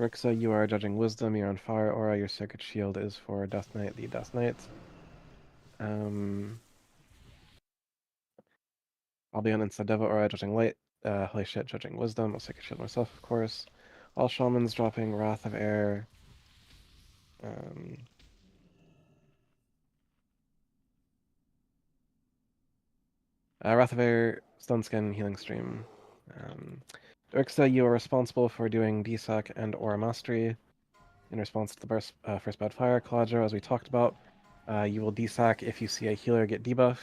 Rixa, you are judging Wisdom, you're on Fire Aura, your Sacred Shield is for Death Knight, the Death Knight. I'll be on Inside Deva Aura, judging Light, Holy Shit, judging Wisdom, I'll Sacred Shield myself, of course. All Shamans dropping Wrath of Air. Wrath of Air, Stone Skin, Healing Stream. Rixa, you are responsible for doing DSAC and Aura Mastery. In response to the first Bad Fire, Kaladro, as we talked about, you will DSAC if you see a healer get debuff.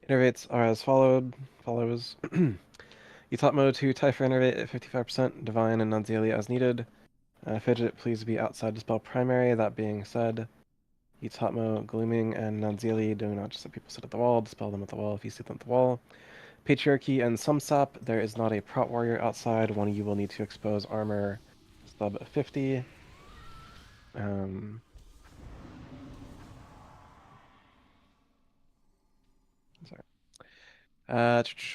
Innervates are as follows. Utatmo to Typher Innervate at 55%, Divine and Nunziali as needed. Fidget, please be outside to spell primary. That being said, Utatmo, Glooming, and Nunziali do not just let people sit at the wall, dispel them at the wall if you see them at the wall. Patriarchy and Sumsap, there is not a Prot Warrior outside. One of you will need to expose armor sub 50.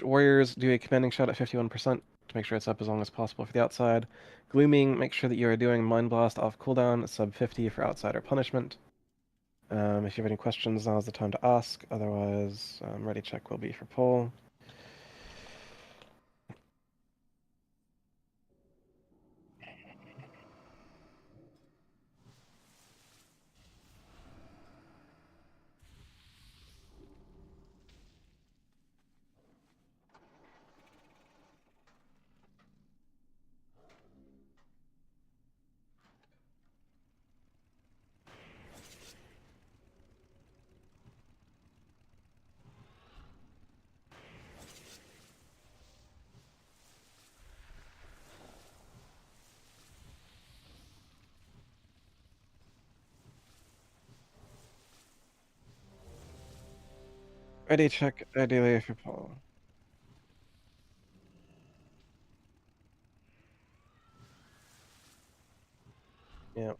Warriors do a commanding shot at 51% to make sure it's up as long as possible for the outside. Glooming, make sure that you are doing Mind Blast off cooldown, sub 50 for outsider punishment. If you have any questions, now is the time to ask. Otherwise, ready check will be for pull. Ready check, ideally for pull. Yep.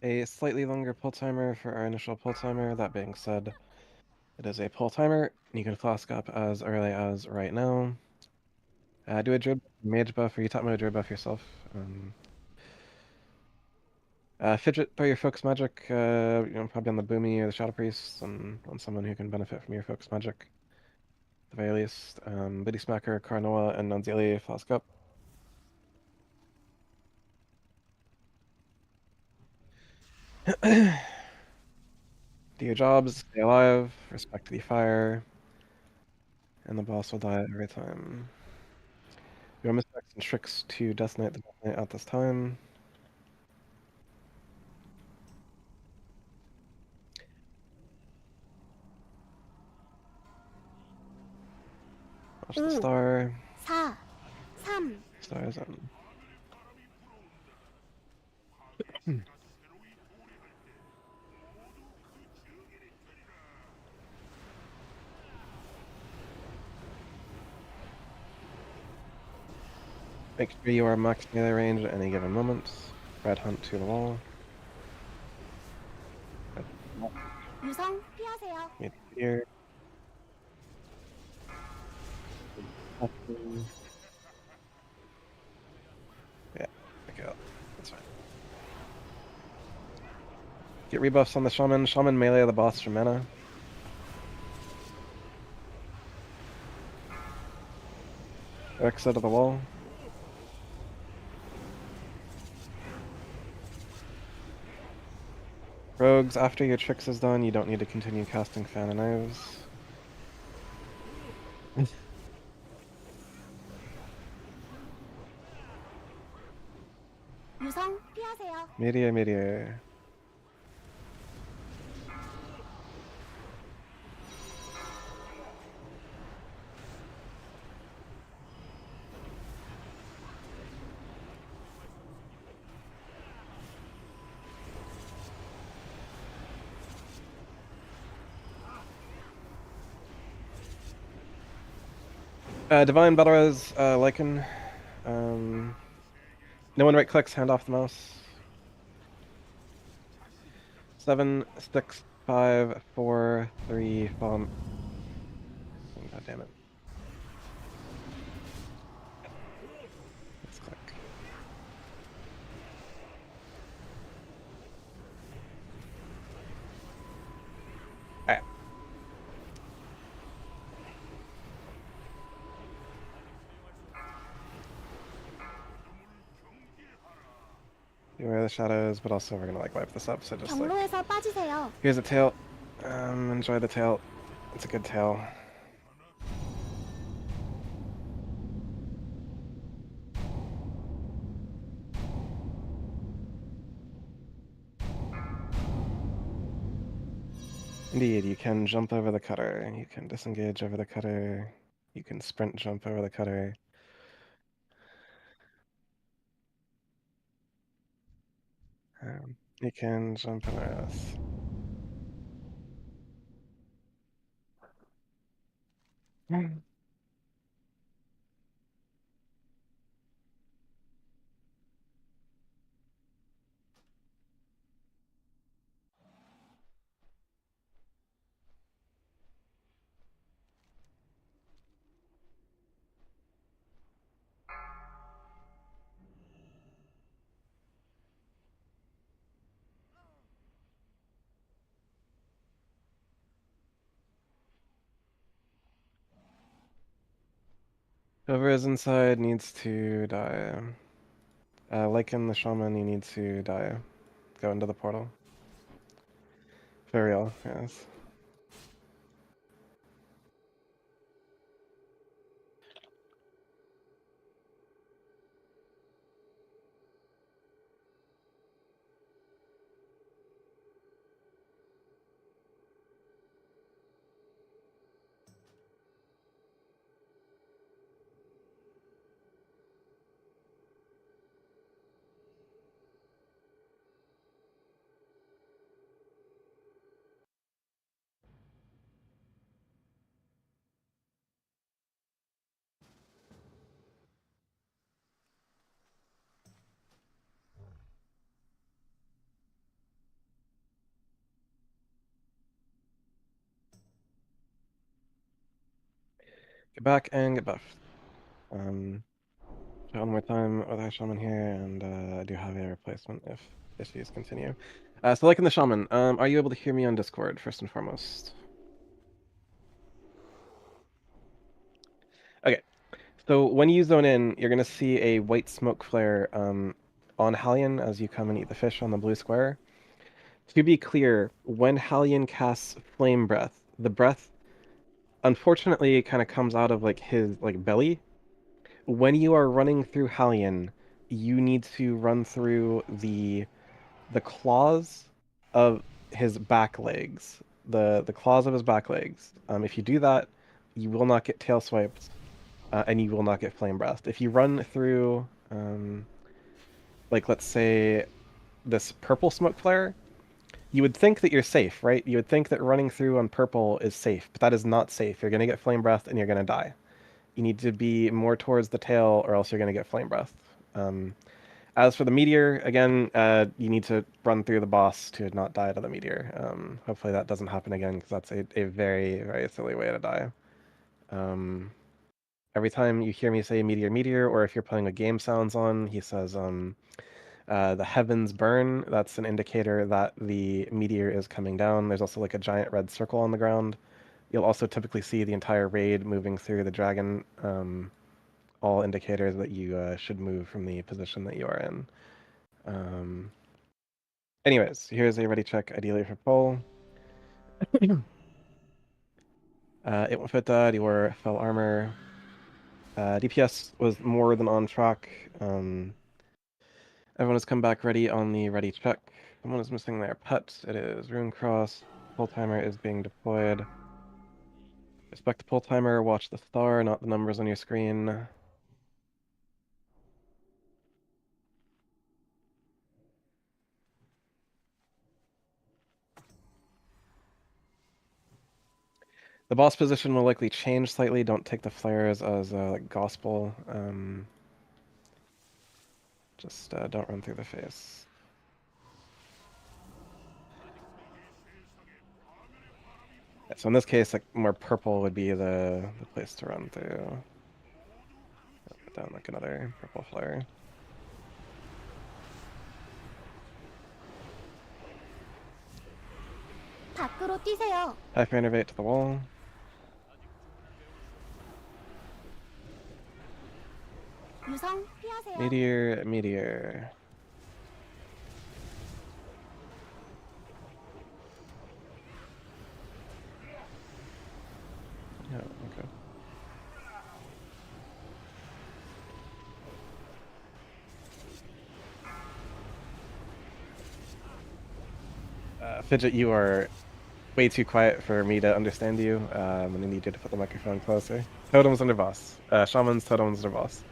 A slightly longer pull timer for our initial pull timer. That being said, it is a pull timer. You can flask up as early as right now. Do a Druid Mage buff, or you top mode Druid buff yourself. Fidget, throw your Focus Magic, probably on the Boomy or the Shadow Priest, and on someone who can benefit from your Focus Magic. At the very least. Biddy Smacker, Karnoa, and Nunziali flask up. Do your jobs, stay alive, respect the fire, and the boss will die every time. Your mistakes and tricks to Death Knight the Death Knight at this time. Watch the star. 4, 3, Stars in. Make sure you are max melee range at any given moment. Red Hunt to the wall. 유성 피하세요. Meet here. Yeah, pick it up. That's fine. Get rebuffs on the Shaman. Shaman melee the boss for mana. Exit of the wall. Rogues, after your tricks is done, you don't need to continue casting Fan and Knives. 유성 피하세요. Meteor. Divine Battle Res, Lycan. No one right clicks, hand off the mouse. 7, 6, 5, 4, 3, fall. God damn it. Let's click. Alright. Beware the shadows, but also we're gonna like wipe this up, so just like 경로에서 빠지세요. here's a tail. Enjoy the tail. It's a good tail. Indeed, you can jump over the cutter, you can disengage over the cutter, you can sprint jump over the cutter. You can jump in earth. Whoever is inside needs to die. Like in the shaman, you need to die. Go into the portal. For real, yes. Get back and get buffed. Try one more time with our shaman here, and I do have a replacement if issues continue. So like in the shaman, are you able to hear me on Discord, first and foremost? Okay, so when you zone in, you're gonna see a white smoke flare on Hallion as you come and eat the fish on the blue square. To be clear, when Hallion casts Flame Breath, the breath unfortunately kind of comes out of like his like belly. When you are running through Hallion, you need to run through the claws of his back legs. The claws of his back legs. If you do that, you will not get tail swiped, and you will not get flame breathed. If you run through, like let's say this purple smoke flare, you would think that you're safe, right? You would think that running through on purple is safe, but that is not safe. You're gonna get flame breath and you're gonna die. You need to be more towards the tail, or else you're gonna get flame breath. As for the meteor, again, you need to run through the boss to not die to the meteor. Hopefully that doesn't happen again, because that's a very, very silly way to die. Every time you hear me say meteor, meteor, or if you're playing with game sounds on, he says, the heavens burn. That's an indicator that the meteor is coming down. There's also like a giant red circle on the ground. You'll also typically see the entire raid moving through the dragon, all indicators that you should move from the position that you are in. Anyways, here's a ready check, ideally for pull. It won't fit that, your fell armor. DPS was more than on track. Everyone has come back ready on the ready check. Someone is missing their pet. It is Rune Cross. Pull timer is being deployed. Respect the pull timer, watch the star, not the numbers on your screen. The boss position will likely change slightly. Don't take the flares as like gospel. Just don't run through the face. So in this case, like more purple would be the place to run through. Put down like another purple flare. 밖으로 뛰세요. Hyper innervate to the wall. 유성 피하세요. Meteor, meteor. Yeah, okay. Fidget, you are way too quiet for me to understand you. I'm gonna need you to put the microphone closer. Totems under boss. Shamans, totems under boss.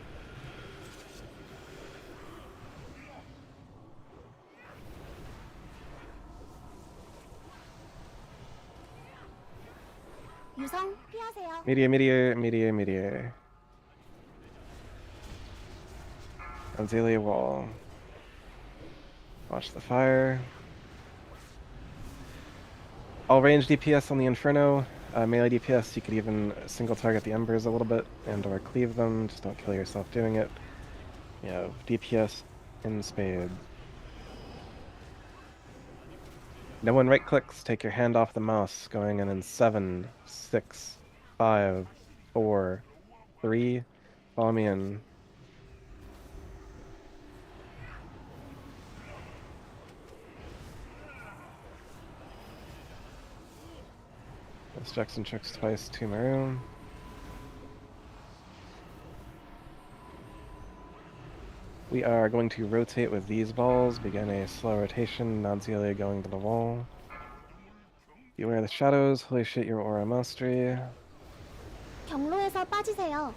유성 피하세요. Meteor, meteor, meteor, meteor. Azalea wall. Watch the fire. All range DPS on the Inferno. Melee DPS, you could even single target the Embers a little bit and or cleave them. Just don't kill yourself doing it. You know, DPS in spades. No one right clicks, take your hand off the mouse, going in 7, 6, 5, 4, 3. Follow me in. Checks and checks twice, 2 maroon. We are going to rotate with these balls, begin a slow rotation, Nanzielia going to the wall. Beware the shadows, holy shit your aura mastery. 경로에서 빠지세요.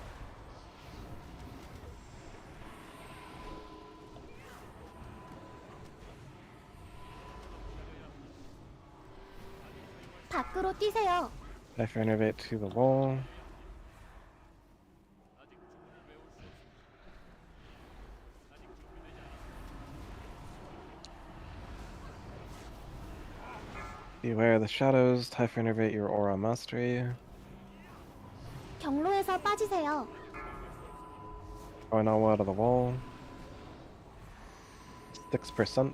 밖으로 뛰세요. Hyper innervate to the wall. Beware the shadows, Hyper innervate your aura mastery. 경로에서 빠지세요. Going all out of the wall. 6%.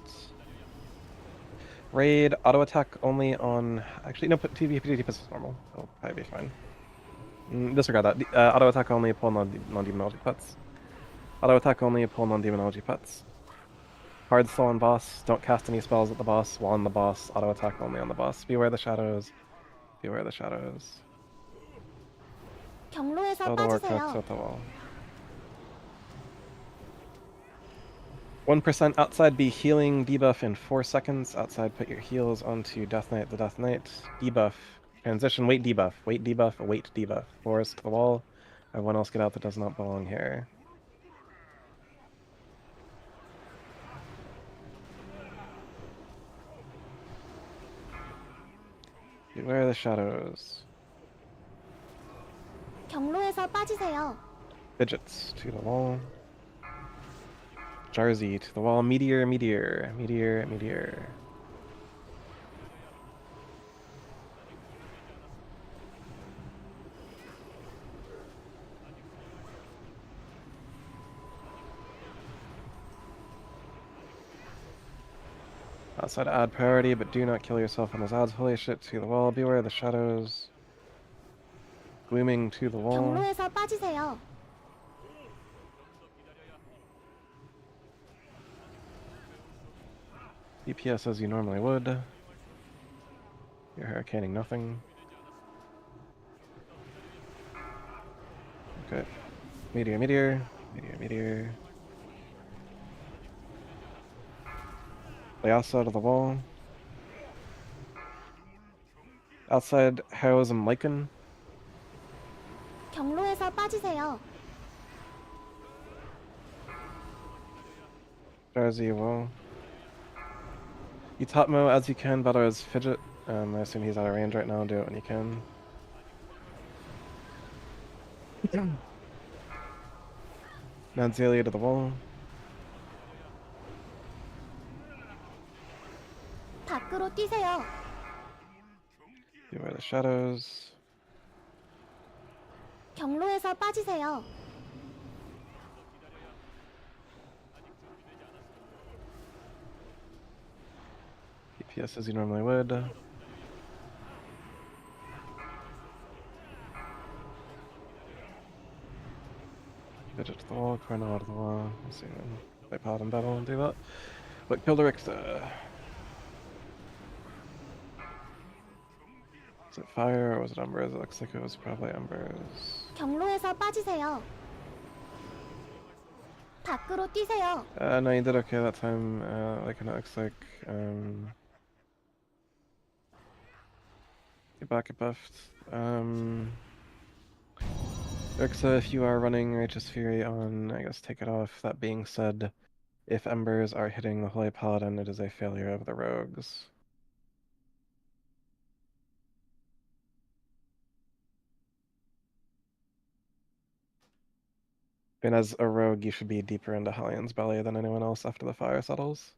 Raid, auto attack only on. Actually, no, put TVP is normal. It'll probably be fine. Disregard that. Auto attack only, pull non-demonology pets. Auto attack only, pull non-demonology pets. Hard slow on boss. Don't cast any spells at the boss while on the boss. Auto attack only on the boss. Beware the shadows. Beware the shadows. 경로에서 All the war 빠지세요. cooks at the wall. 1% outside be healing debuff in 4 seconds. Outside put your heals onto Death Knight the Death Knight. Debuff. Transition, wait debuff. Wait debuff, await debuff. Forest to the wall. Everyone else get out that does not belong here. Beware the shadows. 경로에서 빠지세요. Fidgets to the wall. Jarzy to the wall. Meteor, meteor, meteor, meteor. Outside add priority, but do not kill yourself on those odds. Holy shit, to the wall. Beware the shadows. Glooming to the wall. 경로에서 빠지세요. DPS as you normally would. You're hurricaning nothing. Okay. Meteor, meteor. Meteor, meteor. Play outside of the wall. Outside heroism lichen. 경로에서 빠지세요. Jarzy wall. You top Mo as you can, battle as Fidget. I assume he's out of range right now. Do it when you can. Nanzielia to the wall. 밖으로 뛰세요. Beware the shadows. 경로에서 빠지세요. DPS as you normally would. Fidget to the wall, corner out of the wall. We'll see when they pot in battle and do that. But kill the Rixa. Is it fire or was it embers? It looks like it was probably embers. 경로에서 빠지세요. 밖으로 뛰세요. No, you did okay that time. Like it looks like get back at buffed. Rixa, if you are running Righteous Fury on, I guess take it off. That being said, if embers are hitting the Holy Paladin, it is a failure of the rogues. And as a rogue, you should be deeper into Hellion's Belly than anyone else after the fire settles.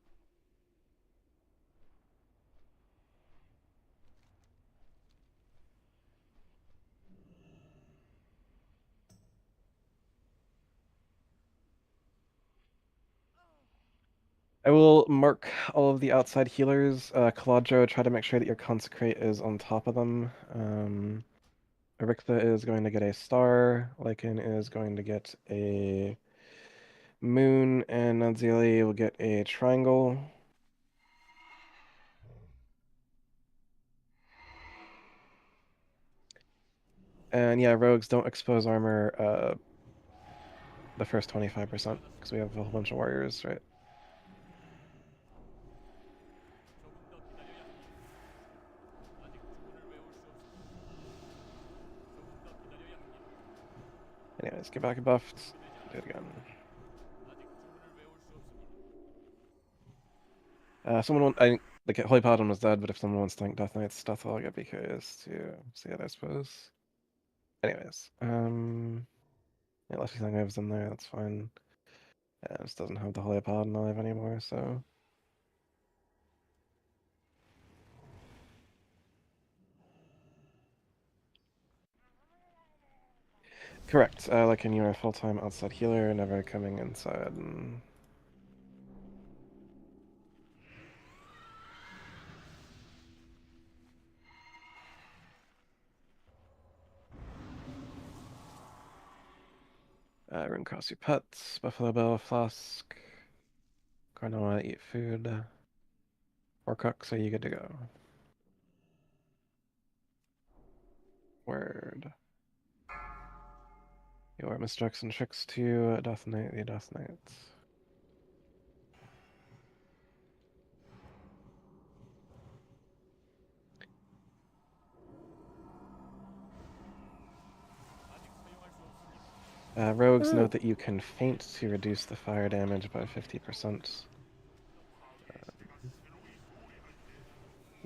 I will mark all of the outside healers. Kaladro, try to make sure that your Consecrate is on top of them. Ariktha is going to get a star. Lycan is going to get a moon, and Nadzili will get a triangle. And yeah, rogues don't expose armor the first 25%, because we have a whole bunch of warriors, right? Anyways, get back and buffed. Do it again. I think the Holy Paladin was dead, but if someone wants to think Death Knight's stuff, I'll get be curious to see it, I suppose. Anyways, yeah, unless you think I was in there, that's fine. Yeah, this doesn't have the Holy Paladin alive anymore, so. Correct. Like, and you're a full-time outside healer, never coming inside. And... rune cross your pets, Buffalo Bill, Flask, Granola, eat food, or cook, so you good to go. Word. Your Mistrux and Tricks to Death Knight, the Death Knights. Rogues, note that you can feint to reduce the fire damage by 50%.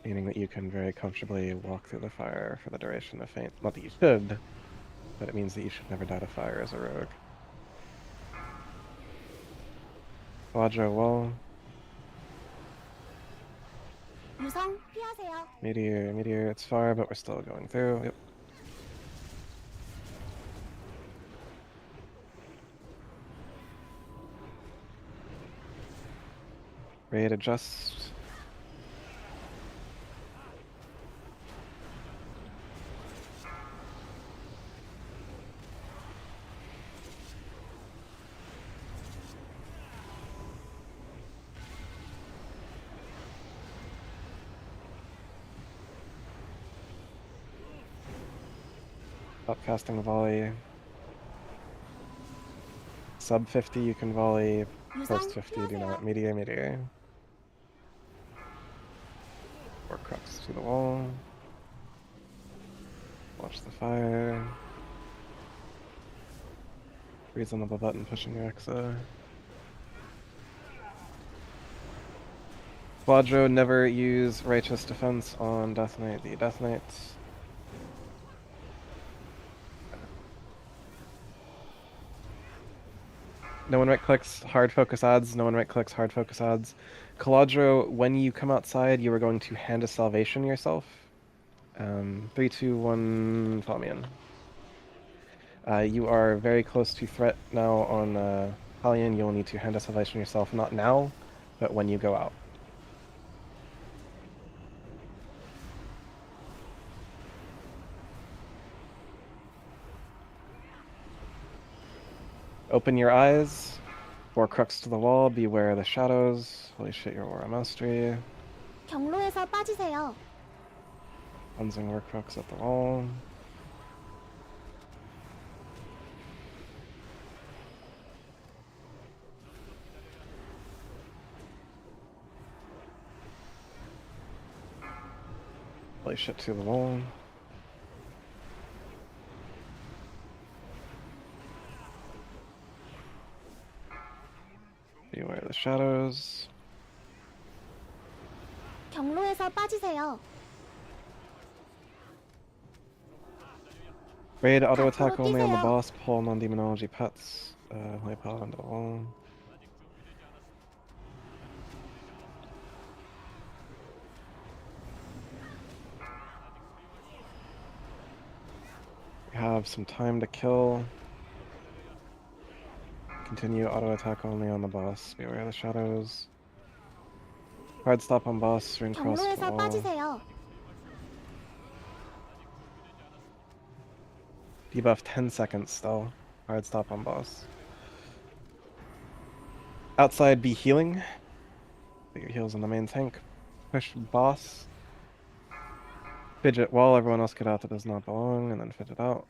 Meaning that you can very comfortably walk through the fire for the duration of feint. Not that you should, but it means that you should never die to fire as a rogue. Quadro wall. 유성 피하세요. Meteor, it's far, but we're still going through. Yep. Raid adjust. Upcasting volley. Sub 50 you can volley. Post 50 do not. Meteor. Or crux to the wall. Watch the fire. Reasonable button pushing Rexa. Quadro, never use Righteous Defense on Death Knight, the Death Knights. No one right-clicks hard focus odds. No one right-clicks hard focus odds. Caladro, when you come outside, you are going to Hand of Salvation yourself. 3, 2, 1, follow me in. You are very close to threat now on Halion. You'll need to hand a salvation yourself, not now, but when you go out. Open your eyes. 4 crux to the wall. Beware of the shadows. Holy shit, your aura mastery. 경로에서 빠지세요. Cleansing war crux at the wall. Holy shit to the wall. Beware of the shadows. 경로에서 빠지세요. Raid auto attack 앞으로 only on the 뛰세요. boss. Pull non-demonology pets. Holy power into the wall. We have some time to kill. Continue auto attack only on the boss. Beware of the shadows. Hard stop on boss. Ring cross to the 경로에서 wall. 빠지세요. Debuff 10 seconds still. Hard stop on boss. Outside, be healing. Put your heals in the main tank. Push boss. Fidget wall. Everyone else get out that does not belong, and then fidget out.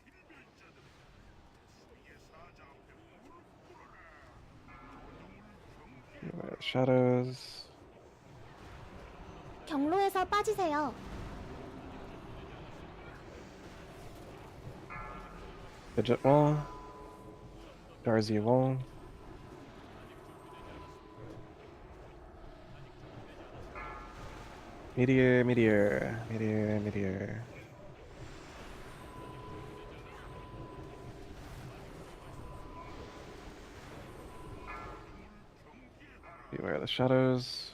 Beware of the shadows. 경로에서 빠지세요. Fidget wall. Darcy wall. Meteor, meteor, meteor, meteor. Beware of the shadows.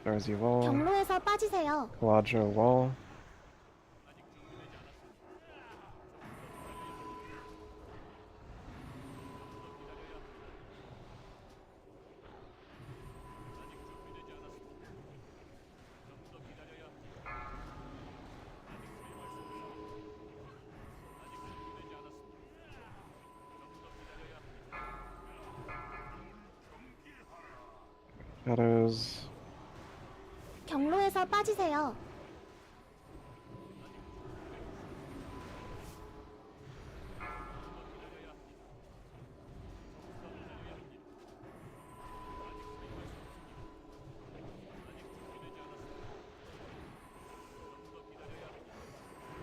Darcy wall. 경로에서 빠지세요. Quadro wall. Shadows. 경로에서 빠지세요.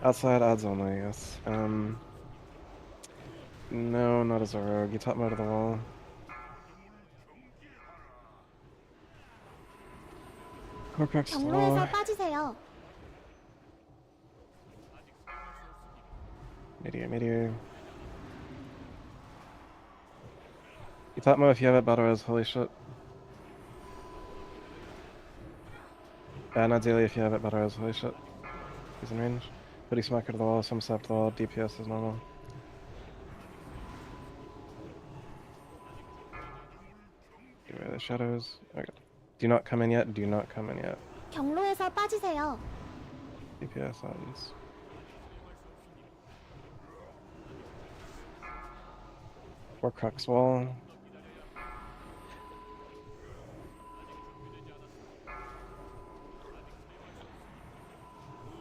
Outside odds only, yes. No, not as a rogue. You top mode of the wall. Corpux to the 경로에서 wall. 빠지세요. Meteor, meteor. You top mode if you have it, battle res, holy shit. Not daily if you have it, battle res, holy shit. He's in range. Hoodie smacker to the wall, some step to the wall, DPS is normal. Beware of the shadows. Okay. Do not come in yet, do not come in yet. 경로에서 빠지세요. DPS odds. Crux wall.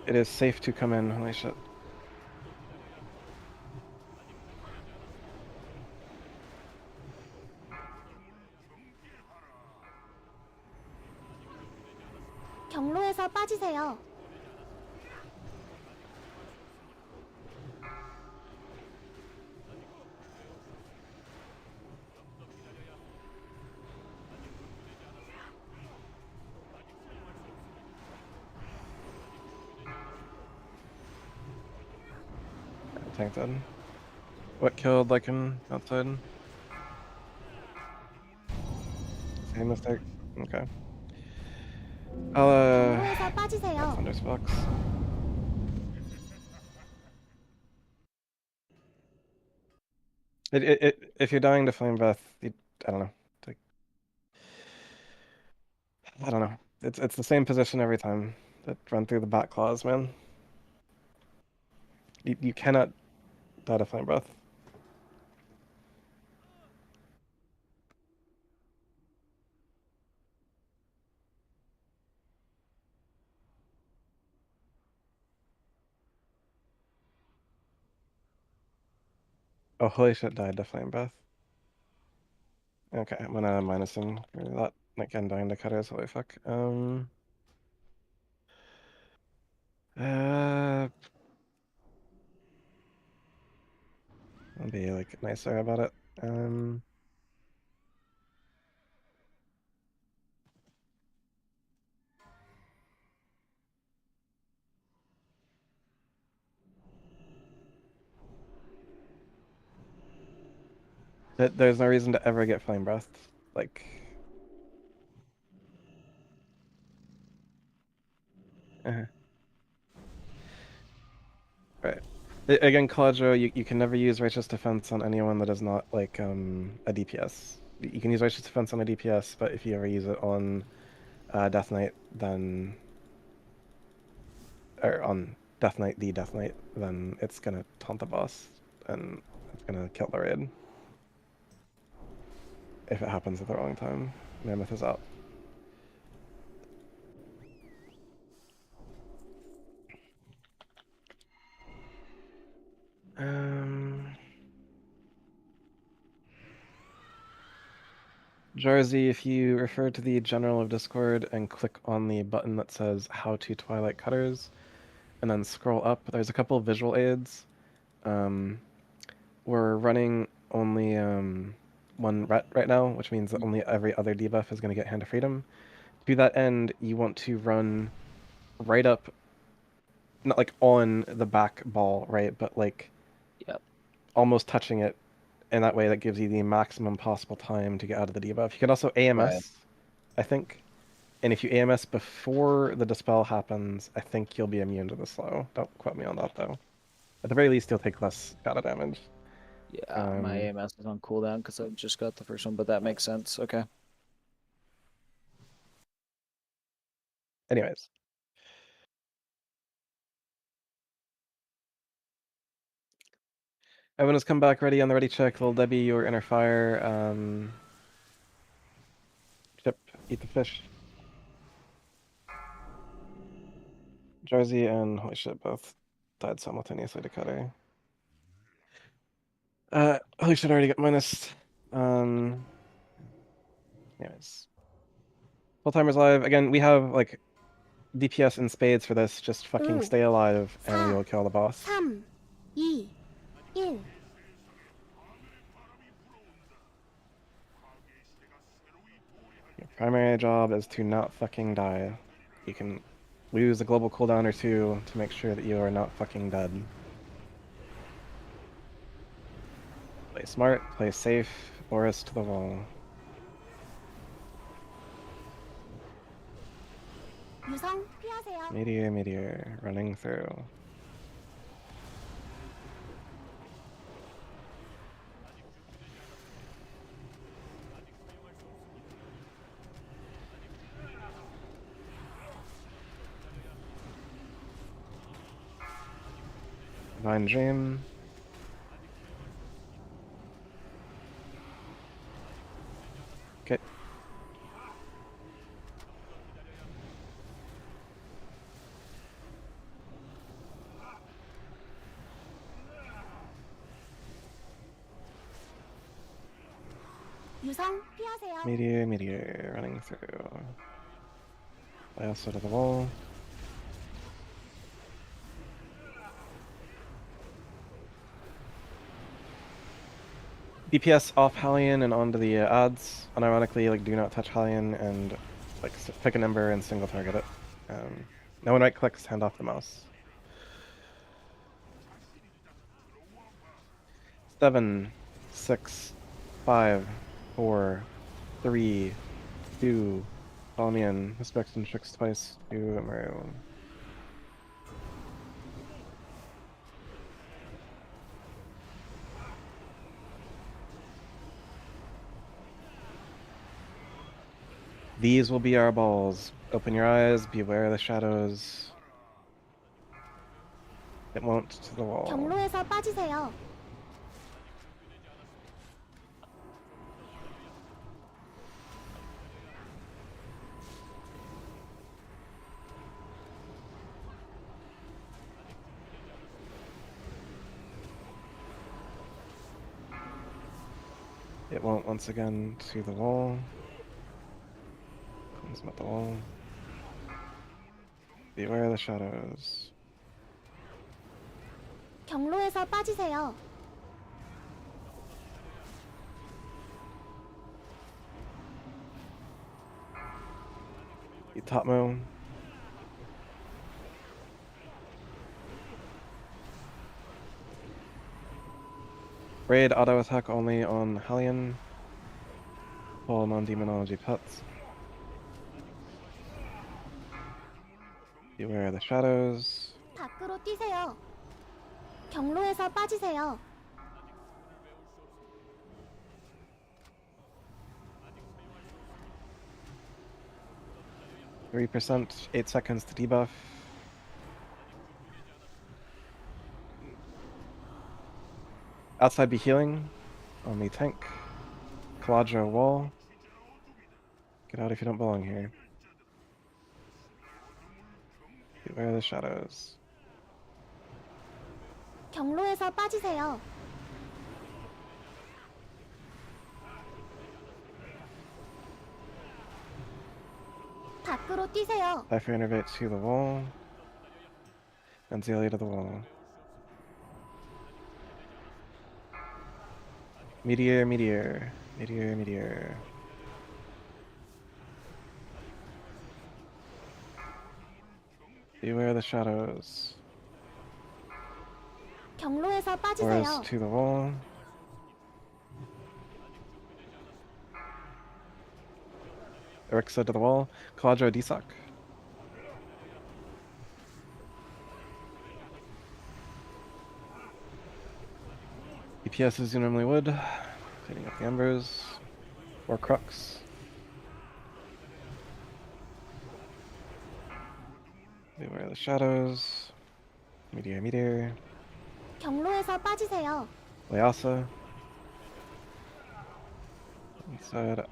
It is safe to come in, holy shit. 경로에서 빠지세요. Tank dead. What killed Lycan outside? Same mistake. Okay. I'll 경로에서 빠지세요. Thunder's box. If you're dying to flame breath, I don't know. Like, I don't know. It's the same position every time. That run through the back claws, man. You cannot die to flame breath. Oh, holy shit, died to flame breath. Okay, I'm gonna minus him for that. Again, dying to cutters, holy fuck. Uh, I'll be like nicer about it. There's no reason to ever get flame breath. Like, uh, right. Again, Kaladro, you can never use Righteous Defense on anyone that is not like a DPS. You can use Righteous Defense on a DPS, but if you ever use it on Death Knight, then or on Death Knight, the Death Knight, then it's gonna taunt the boss and it's gonna kill the raid. If it happens at the wrong time. Mammoth is out. Jarzy, if you refer to the general of Discord and click on the button that says How to Twilight Cutters, and then scroll up, there's a couple of visual aids. We're running only one ret right now, which means that only every other debuff is going to get Hand of Freedom. To that end, you want to run right up, not like on the back ball, right, but like almost touching it, and that way that gives you the maximum possible time to get out of the debuff. You can also AMS, Right. I think. And if you AMS before the Dispel happens, I think you'll be immune to the slow. Don't quote me on that, though. At the very least, you'll take less kata damage. Yeah, my AMS is on cooldown because I just got the first one, but that makes sense. Okay. Anyways. Everyone has come back ready on the ready check. Little Debbie, your inner fire. Chip, eat the fish. Jarzy and holy shit, both died simultaneously to Cutter. Holy shit, I already got minus. Anyways. Full timers live. Again, we have like DPS in spades for this. Just fucking 5, stay alive and we 4, will kill the boss. 3, 2, 1. Your primary job is to not fucking die. You can lose a global cooldown or two to make sure that you are not fucking dead. Play smart, play safe, Boris to the wall. 유성 피하세요. Meteor, running through. Divine Dream. Okay. 유성 피하세요. Meteor, running through. I also to the wall. DPS off Hallion and onto the odds. Unironically, like, do not touch Hallion and, like, pick an ember and single target it. No one right clicks, hand off the mouse. 7, 6, 5, 4, 3, 2. Follow me in. Respect and tricks twice. 2, Mario. These will be our balls. Open your eyes, beware the shadows. It won't to the wall. 경로에서 빠지세요. It won't once again to the wall. Comes at the wall. Beware the shadows. 경로에서 빠지세요. Itatmo. Raid auto attack only on Hellion. All non-demonology pets. Beware the shadows. 밖으로 뛰세요. 경로에서 빠지세요. 3%, 8 seconds to debuff. Outside be healing. On the tank. Kaladra wall. Get out if you don't belong here. Beware the shadows. 경로에서 빠지세요. 밖으로 뛰세요. Typhoon Innervate to the wall. And Zelia to the wall. Meteor, meteor. Meteor, meteor. Beware the shadows. 경로에서 Auras 빠지세요. to the wall. Erixa to the wall. Kaladra Desock. DPS as you normally would. Cleaning up the embers. Or Crux. Beware the shadows. Meteor, meteor. 경로에서 빠지세요. Leasa. Inside.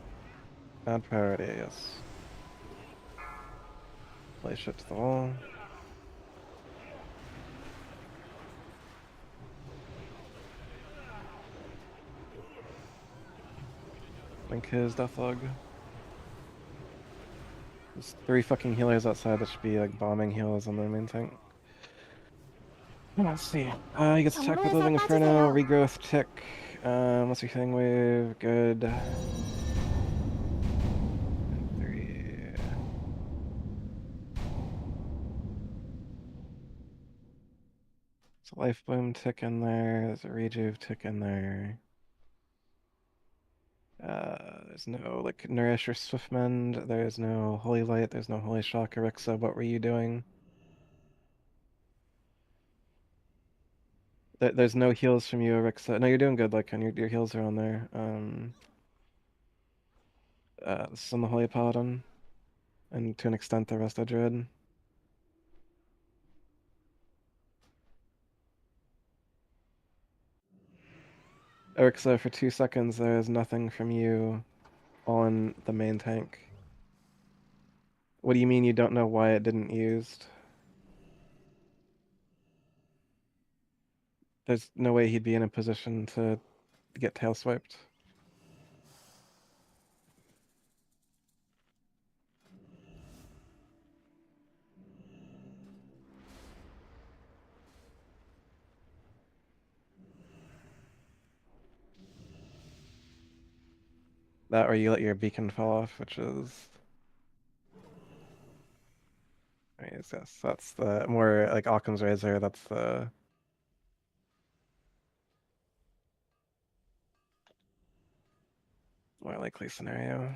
Add priority, yes. Play shit to the wall. Link his Deathlog. There's 3 fucking healers outside that should be like bombing heals on the main tank. Let's see. He gets attacked with Living Inferno, Regrowth, Tick. What's your healing wave? Good. 3. There's a Life Bloom tick in there. There's a Rejuve tick in there. There's no like Nourish or Swiftmend. There's no Holy Light. There's no Holy Shock. Erixa, what were you doing? There's no heals from you, Erixa. No, you're doing good, like, and your heals are on there. This is on the Holy Paladin, and to an extent the Resto Druid. Erixa, for 2 seconds there is nothing from you on the main tank. What do you mean you don't know why it didn't used? There's no way he'd be in a position to get tail swiped. That or you let your beacon fall off, which is... Yes, that's the more like Occam's Razor, that's the more likely scenario.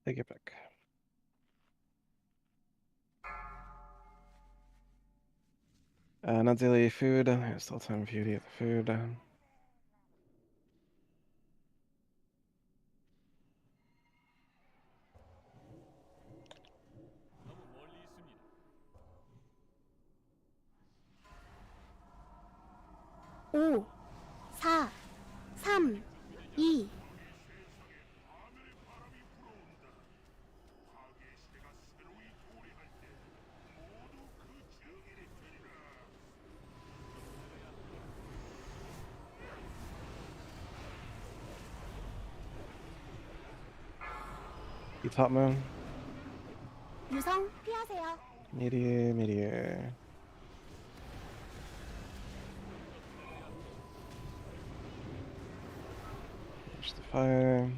Take it back. Not daily food. There's still time for you to eat the food. 오, 4, 3, 2. You top moon. 유성 피하세요. Meteor, meteor. There's the fire.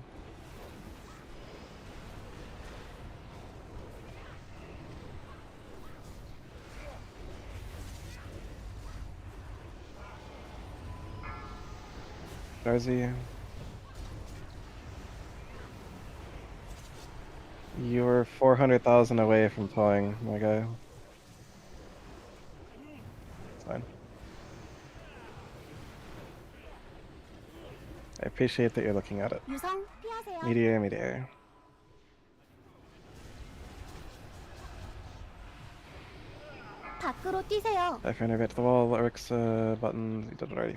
Darcy. You're 400,000 away from towing, my guy. It's fine. I appreciate that you're looking at it. 유성 피하세요. Meteor, meteor. 밖으로 뛰세요. If you're to the wall, Eric's buttons, you did it already.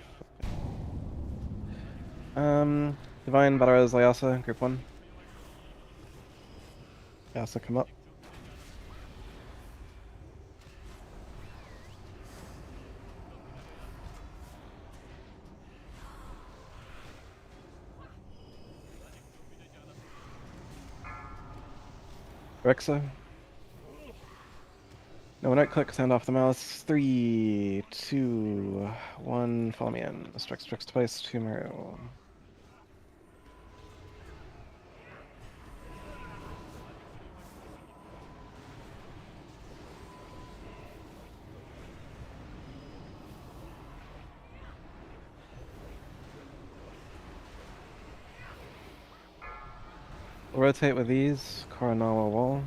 Divine, Badaraz, Lyasa, group 1. Lyasa, come up. Rexa. No, when I click, send off the mouse. 3, 2, 1, follow me in. Strix twice, 2 Mario. We'll rotate with these. Koronawa wall.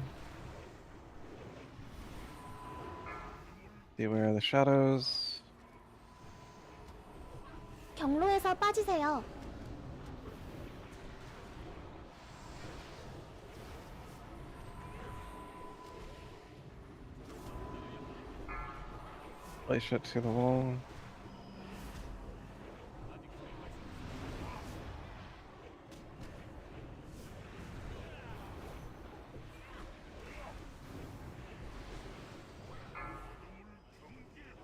Beware of the shadows. 경로에서 빠지세요. Place it to the wall.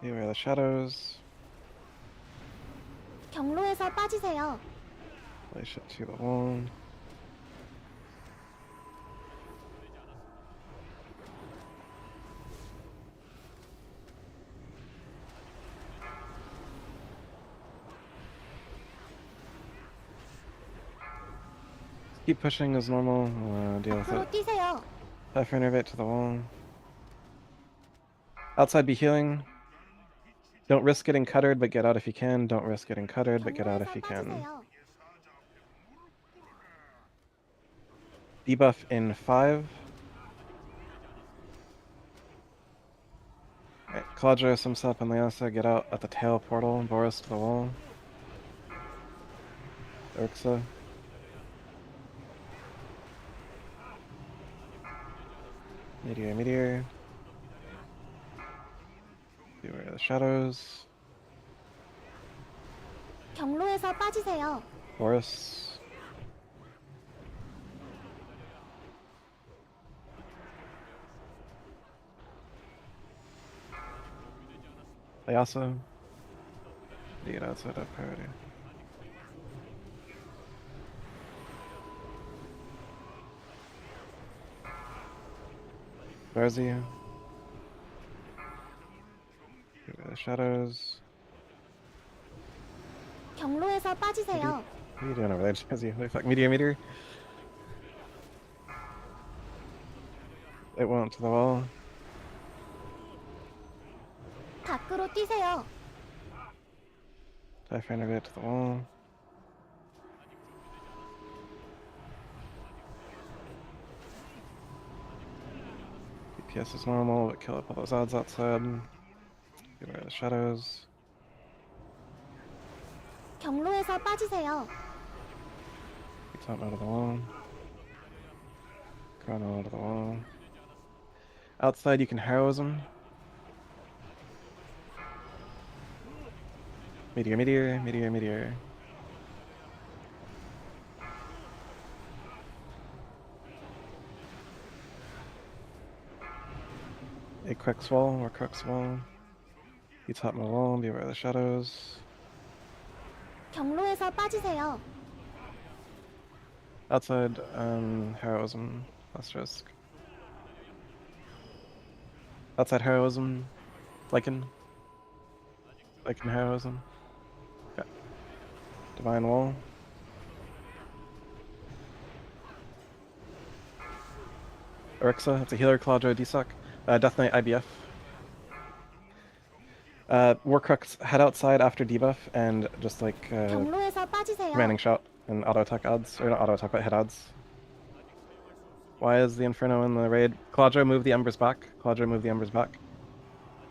Beware of the shadows. 경로에서 빠지세요. Place it to the wall. Keep pushing as normal. Deal with 밖으로 it. 뛰세요. Half innervate to the wall. Outside be healing. Don't risk getting cuttered, but get out if you can. Don't risk getting cuttered, but get out if 경로에서 you can. 빠지세요. Debuff in 5. Alright, Claudio, Simsap, and Lyasa get out at the tail portal. Boris to the wall. Urxa. Meteor, meteor. Beware of the shadows. 경로에서 빠지세요. Horus. Ayasa. Get outside of priority. Varzi. Beware of the shadows. 경로에서 빠지세요. What are you doing over there, Jazzy? Holy fuck. Meteor, meteor. It went to the wall. 밖으로 뛰세요. Typhoon Innervate to the wall. DPS is normal, but kill up all those odds outside. Beware of the shadows. 경로에서 빠지세요. Get out of the wall. Chrono out of the wall. Outside, you can heroism. Meteor, meteor, meteor, meteor. A Crux wall, or Crux wall. You top my wall, beware of the shadows. 경로에서 빠지세요. Outside, heroism, less risk. Outside heroism, Lycan. Lycan heroism. Okay. Divine wall. Arixa, it's a healer, Claudro, Desuck. Death Knight, IBF. Warcrux, head outside after debuff and just like 경로에서 빠지세요. commanding shout and auto attack odds, or not auto attack, but hit odds. Why is the Inferno in the raid? Claudro, move the Embers back. Claudro, move the Embers back.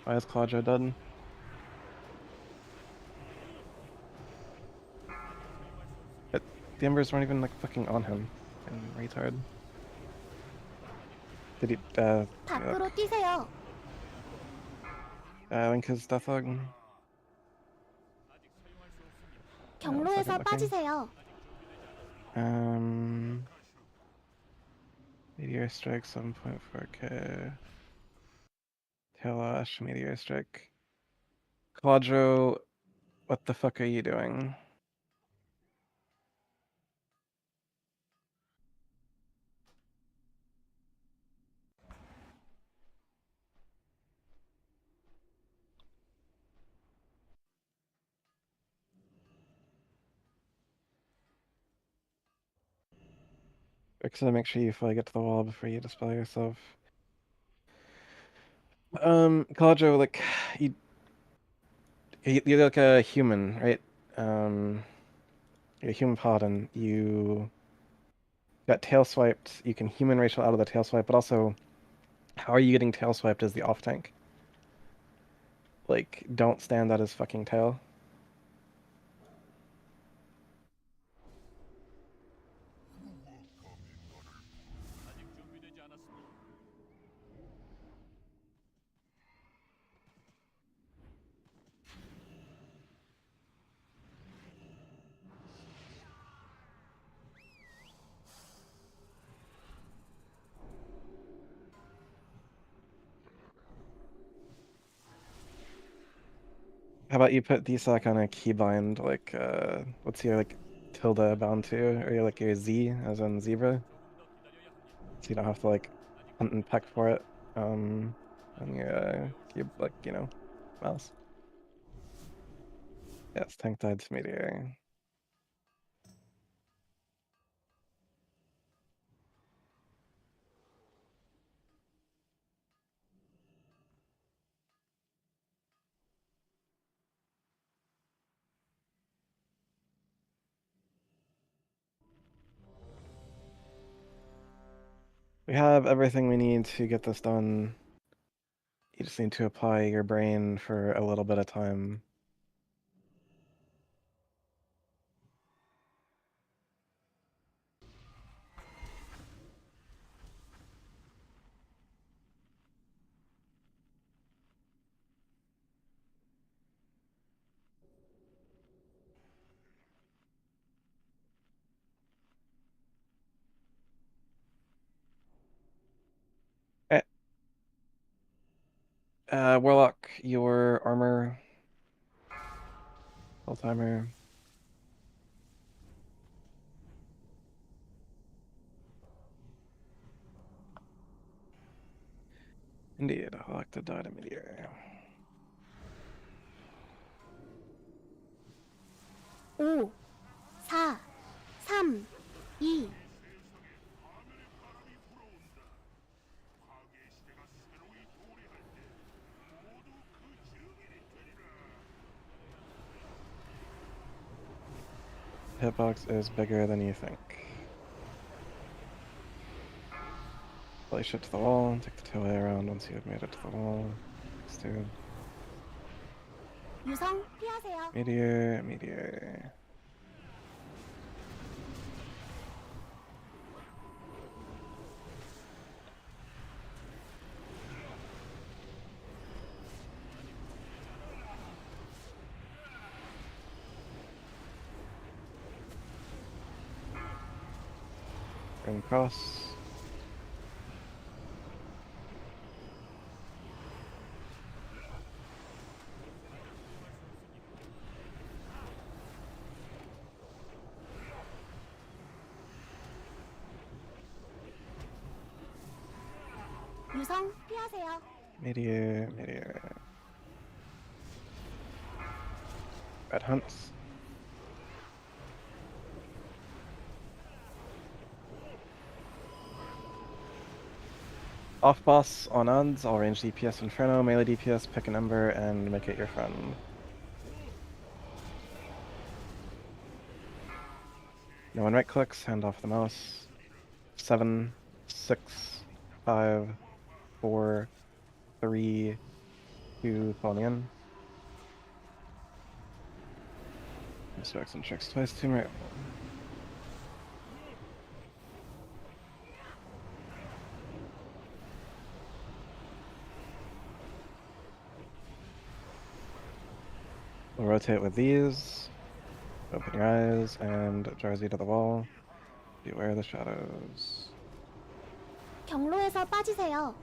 Why is Claudro dead? But the Embers weren't even like fucking on him. Fucking retard. Did he 밖으로 뛰세요. link his Deathlog? 경로에서 second, okay. 빠지세요. Meteor Strike 7.4k. Tail Meteor Strike. Quadro, what the fuck are you doing? Rixa, make sure you fully get to the wall before you dispel yourself. Quadro, like, you're like a human, right? You're a human paladin. You got tail swiped. You can human racial out of the tail swipe, but also, how are you getting tail swiped as the off tank? Like, don't stand at his fucking tail. How about you put DSOC on a keybind, like, what's your, like, tilde bound to? Or your, like, your Z, as in zebra? So you don't have to, like, hunt and peck for it, on your, like, you know, mouse. Yes, tank died to meteor. We have everything we need to get this done. You just need to apply your brain for a little bit of time. Warlock, your armor. Full timer. Indeed, I like to die to meteor. 5, 4, 3, 2. Hitbox is bigger than you think. Place it to the wall, take the tail around once you have made it to the wall. Next to 유성 피하세요. meteor, meteor. Bring cross. 유성 피하세요. Meteor, meteor. Red hunts. Off boss on odds, all range DPS Inferno, melee DPS, pick a number and make it your friend. No one right clicks, hand off the mouse. 7, 6, 5, 4, 3, 2, falling in. Specs and checks twice, 2 right. We'll rotate with these. Open your eyes and Jarzy to the wall. Beware the shadows. 경로에서 빠지세요.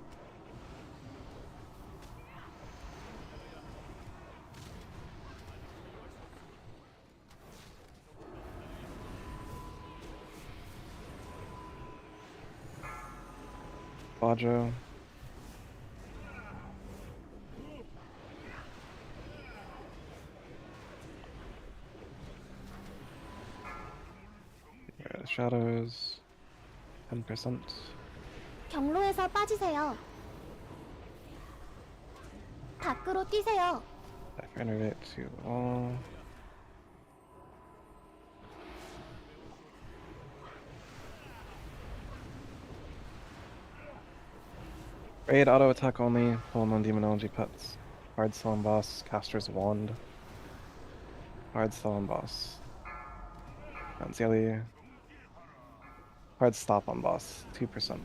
Quadro. Beware the shadows. 10%. 경로에서 빠지세요. 밖으로 뛰세요. Renovate to the wall. Raid auto attack only, full non demonology pets. Hard sell on boss, caster's wand. Hard sell on boss. Anzeli. Hard stop on boss, 2%.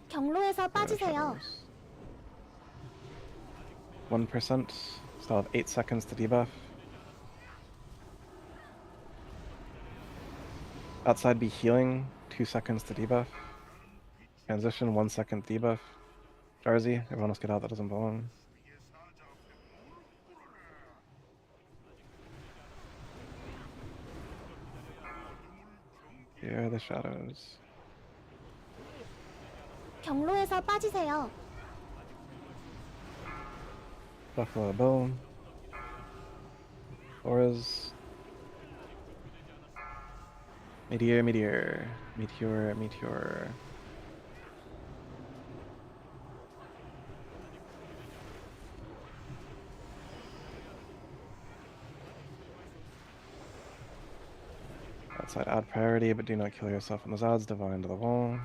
경로에서 빠지세요. 1%, still have 8 seconds to debuff. Outside be healing, 2 seconds to debuff. Transition, 1 second debuff. Jarzy, everyone else get out, that doesn't belong. Here are the shadows. 경로에서 빠지세요. Buffalo Bill. Auras. Meteor, meteor. Meteor, meteor. Outside add priority, but do not kill yourself in those odds. Divine to the wall.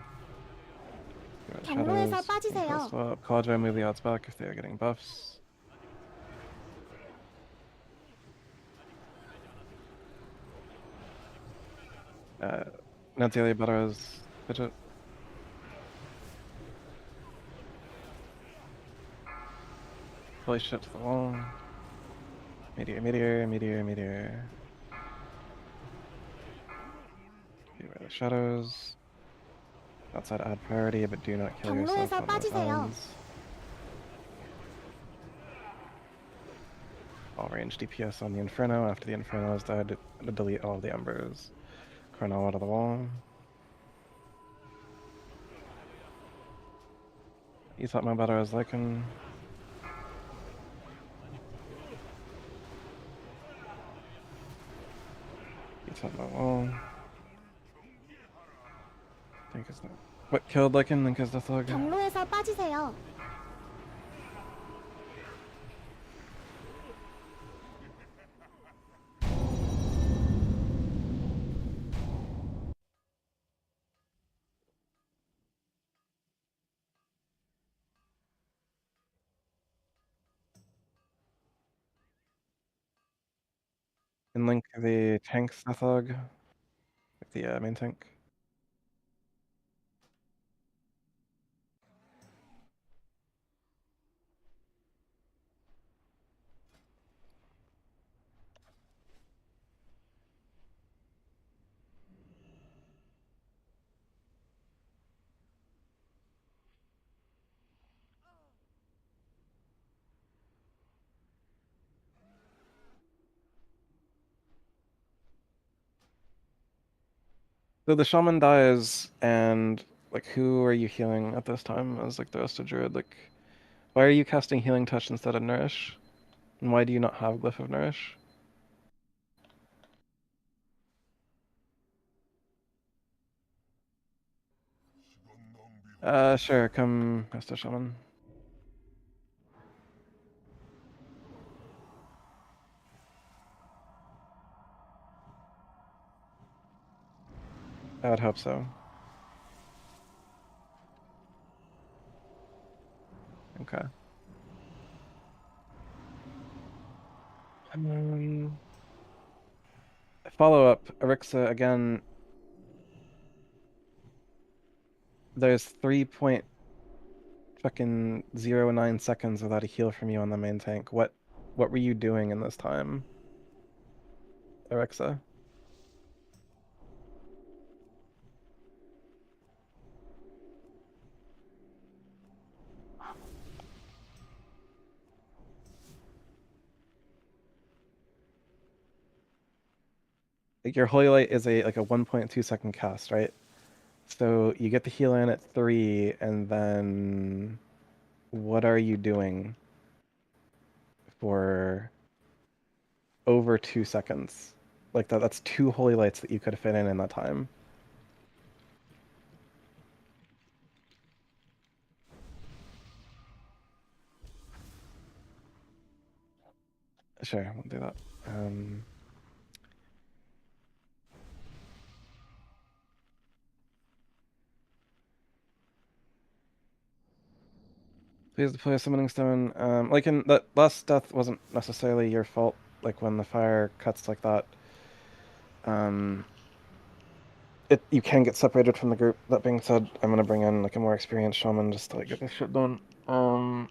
경로에서 빠지세요. Swap. Quadro, move the odds back if they are getting buffs. Nantilia Butters, fidget. Holy shit to the wall. Meteor, meteor, meteor, meteor. Beware the shadows. Outside add priority, but do not kill yourself 경로에서 on those 빠지세요. odds. all range DPS on the Inferno. After the Inferno is dead, delete all of the Embers. Chronal out of the wall. You thought my better was liking. You thought my wall. Think is that. What killed Lycan? Think is the thug. 경로에서 빠지세요. And link the tank thug. The main tank. So the shaman dies, and like, who are you healing at this time as like the rest of druid? Like, why are you casting healing touch instead of nourish? And why do you not have glyph of nourish? Sure, come Mr. Shaman. I would hope so. Okay. Follow up, Arixa again. There's 3.09 seconds without a heal from you on the main tank. What were you doing in this time, Arixa? Like, your Holy Light is a 1.2 second cast, right? So you get the heal in at 3, and then what are you doing for over 2 seconds? Like that's 2 Holy Lights that you could fit in that time. Sure, we'll do that. Please deploy a summoning stone. Like, in that last death wasn't necessarily your fault. Like, when the fire cuts like that, you can get separated from the group. That being said, I'm gonna bring in like a more experienced shaman just to like get this shit done. To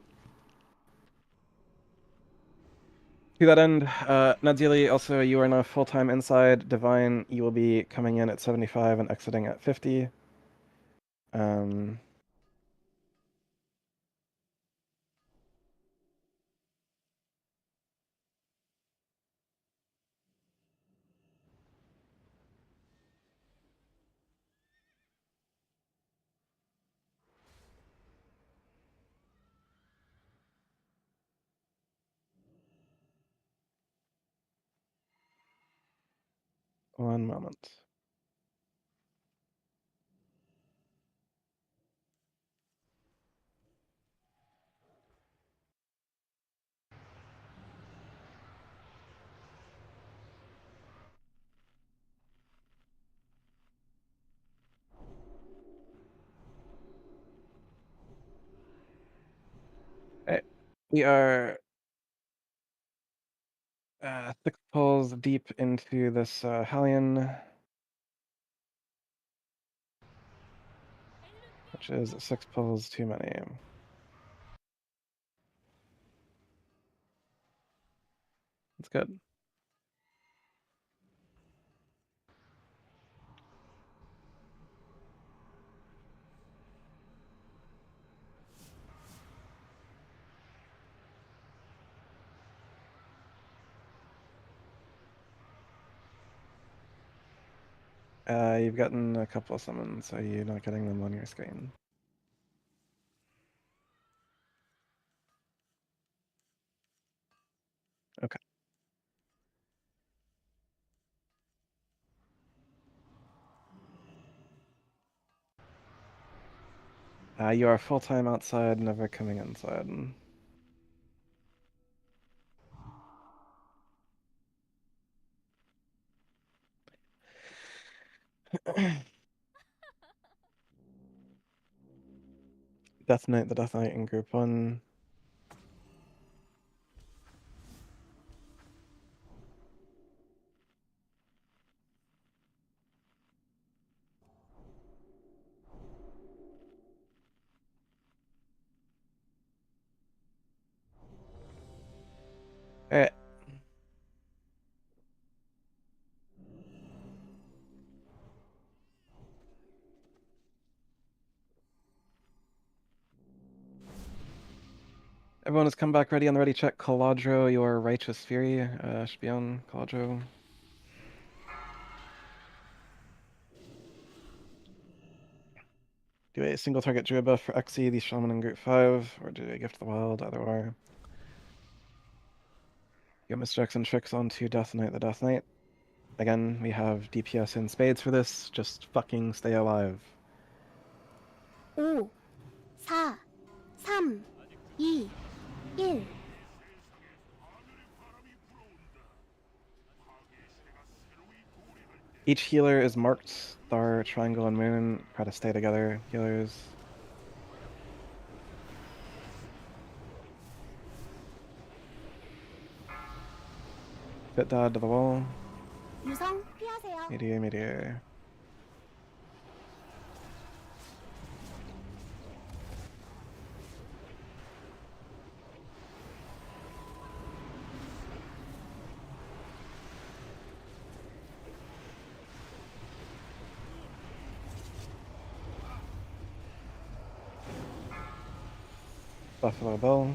that end, Nadzili, also you are now full-time inside. Divine, you will be coming in at 75 and exiting at 50. 1 moment. Right. We are 6 pulls deep into this Hellion, which is 6 pulls too many. That's good. You've gotten a couple of summons. Are you not getting them on your screen? Okay. You are full-time outside, never coming inside. Death Knight, the Death Knight in Group 1. Alright. Everyone has come back ready on the ready check. Caladro, your Righteous Fury should be on Caladro. Do a single target Druid buff for Xe, the Shaman in Group 5, or do a Gift of the Wild, either or. Get Mr. X and Tricks onto Death Knight the Death Knight. Again, we have DPS in spades for this. Just fucking stay alive. 5, 4, 3, 2, 1. Each healer is marked star, triangle, and moon. Try to stay together, healers. Fit dad to the wall. 유성 피하세요. Meteor, meteor. Buffalo Bill.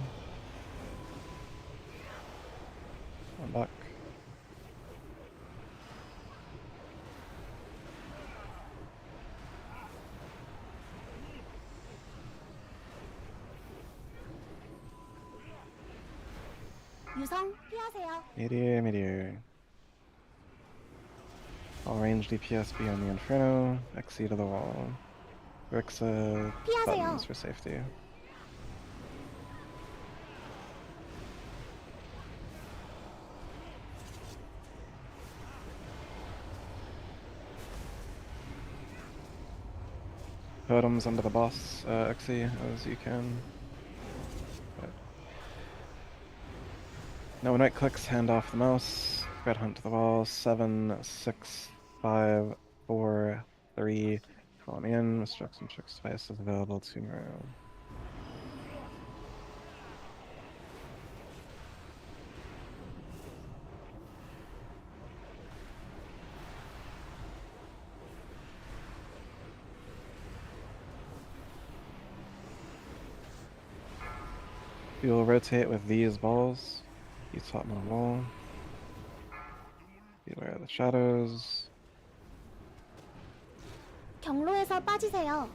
I'm back. 유성 피하세요. Meteor, meteor. All range DPS be on the Inferno. Xe to the wall. Rixa 피하세요. buttons for safety. Totems under the boss, Xe, as you can. But no, when right clicks, hand off the mouse. Red hunt to the wall. 7, 6, 5, 4, 3. Follow me in. Mr. X and Tricks device is available tomorrow. We will rotate with these balls. You top on the wall. Beware of the shadows. 경로에서 빠지세요.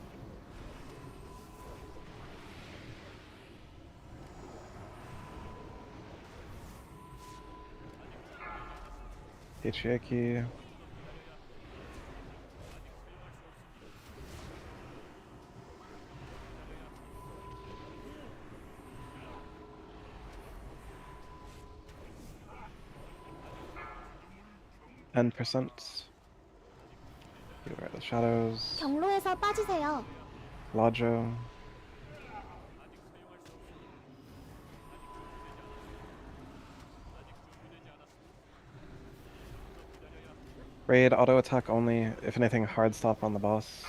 Patriarchy. %. Beware of the shadows. 경로에서 빠지세요. Lodro. Raid auto attack only. If anything, hard stop on the boss.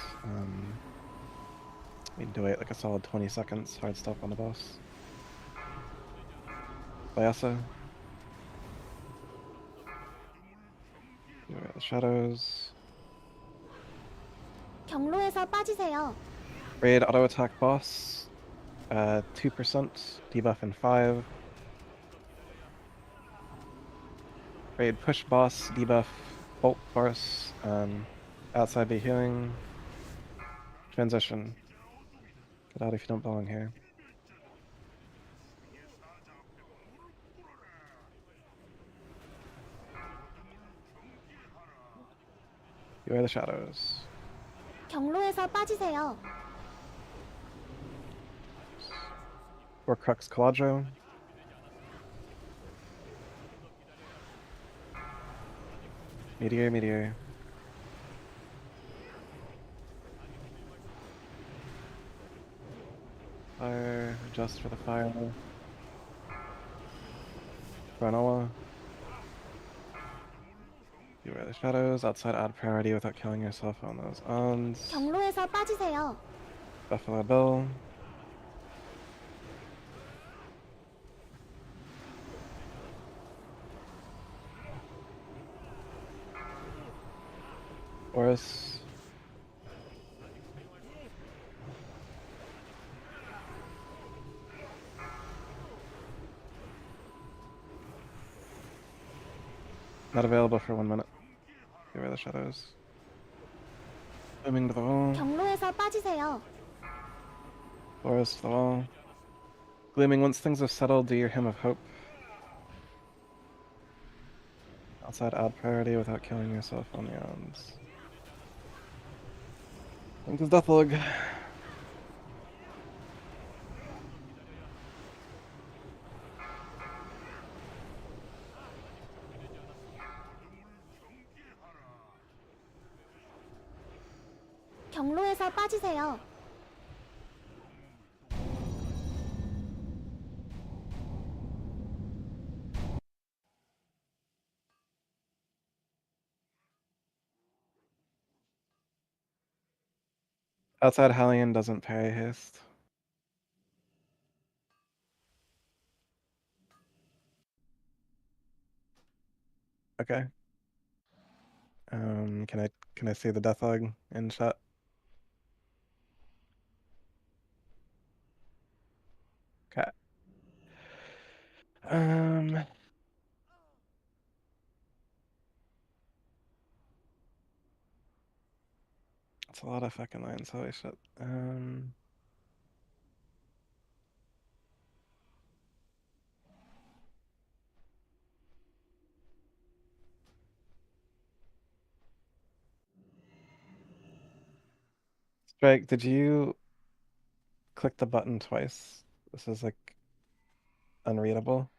We do wait like a solid 20 seconds. Hard stop on the boss. Bayasa. Beware of the shadows. 경로에서 빠지세요. Raid auto attack boss. 2% debuff in 5. Raid push boss debuff bolt burst. Outside be healing. Transition. Get out if you don't belong here. You are the shadows. 경로에서 빠지세요. Or Crux Caladro. Meteor, meteor. Fire, adjust for the fire. Granola. You are the shadows. Outside, add priority without killing yourself on those ons. 경로에서 빠지세요. Buffalo Bill. Horus. Not available for 1 minute. You are the shadows. Swimming to the wall. 경로에서 빠지세요. Horus to the wall. Gleaming, once things have settled, do your Hymn of Hope. Outside, add priority without killing yourself on the ons. Think of Deathlog. 경로에서 빠지세요. Outside, Hallion doesn't parry haste. Okay. Can I see the Deathlog in chat? Okay. That's a lot of fucking lines. Holy shit. Strike, did you click the button twice? This is like unreadable.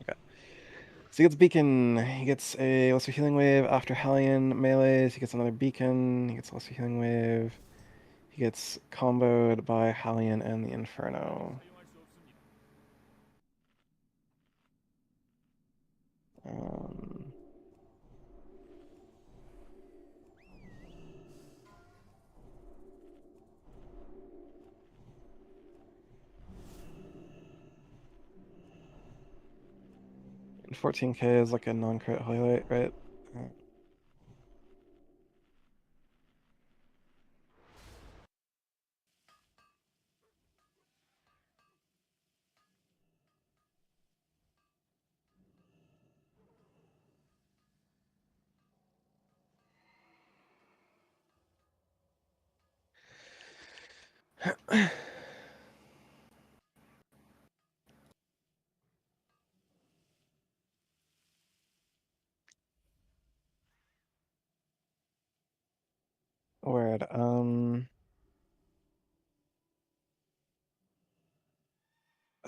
Okay. So he gets Beacon. He gets a Lesser Healing Wave after Hallion melees. He gets another Beacon. He gets a Lesser Healing Wave. He gets comboed by Hallion and the Inferno. Um, and 14k is like a non-crit highlight, right? Word.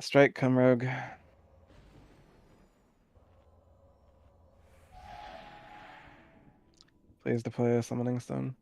Strike, come rogue. Please deploy a summoning stone.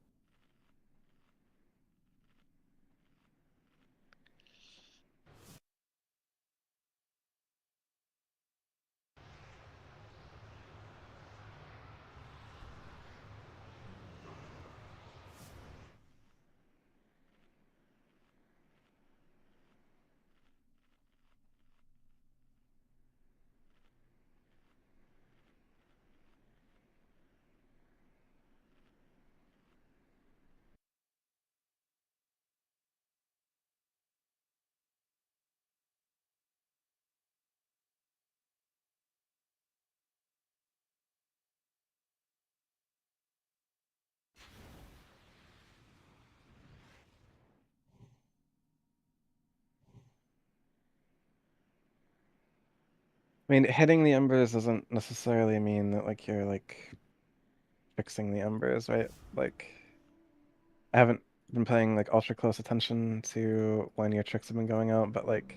I mean, hitting the embers doesn't necessarily mean that like you're like fixing the embers, right? Like, I haven't been paying like ultra close attention to when your tricks have been going out, but like,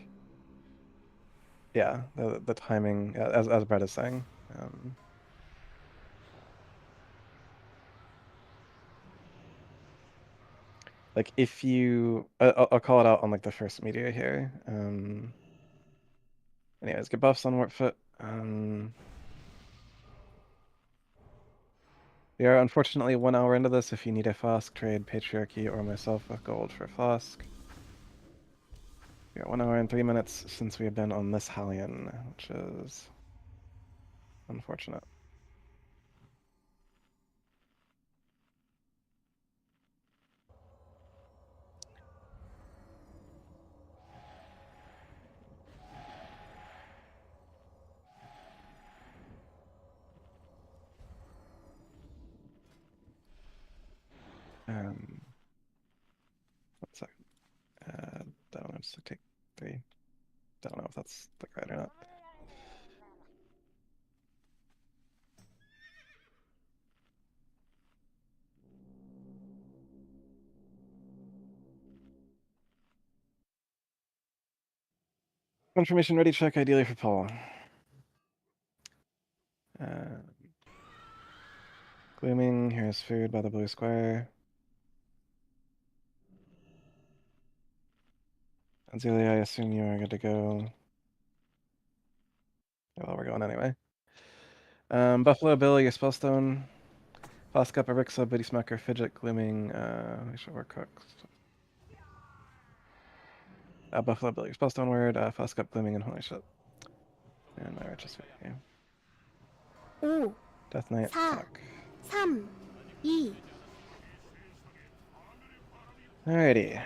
yeah, the timing, as Brett is saying. Like if you, I'll call it out on like the first meteor here. Anyways, get buffs on Warp Foot. We are unfortunately 1 hour into this. If you need a flask, trade Patriarchy or myself with gold for a flask. We are 1 hour and 3 minutes since we have been on this Hellion, which is unfortunate. Um, 1 second. I don't know, just take 3. Don't know if that's like right or not. Confirmation ready check, ideally for Paul. Glooming, here's food by the blue square. Anzelia, I assume you are good to go. Well, we're going anyway. Buffalo Bill, your spellstone. Flask up, Arixa, Booty Smacker, Fidget, Glooming, make sure we're cooked. Buffalo Bill, your spellstone word, Flask up, Glooming, and Holy Shit. And my righteous video. 5, Death Knight, 4, fuck. 3, 2. Alrighty.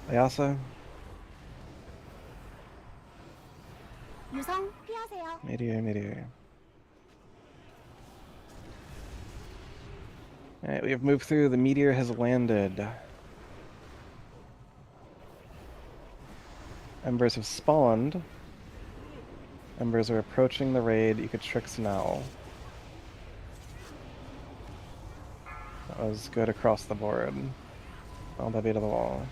Ayasa, 유성 피하세요. Meteor. Alright, we have moved through. The meteor has landed. Embers have spawned. Embers are approaching the raid. You could tricks now. That was good across the board. All the way to the wall.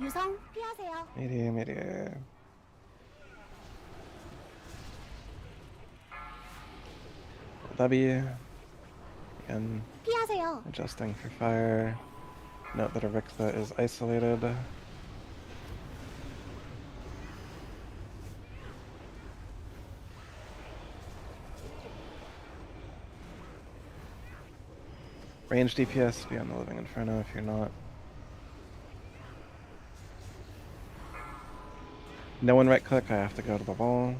유성 피하세요. Meteor. W. Again, 피하세요. adjusting for fire. Note that Arixa is isolated. Range DPS, be on the Living Inferno if you're not. No one right click, I have to go to the wall.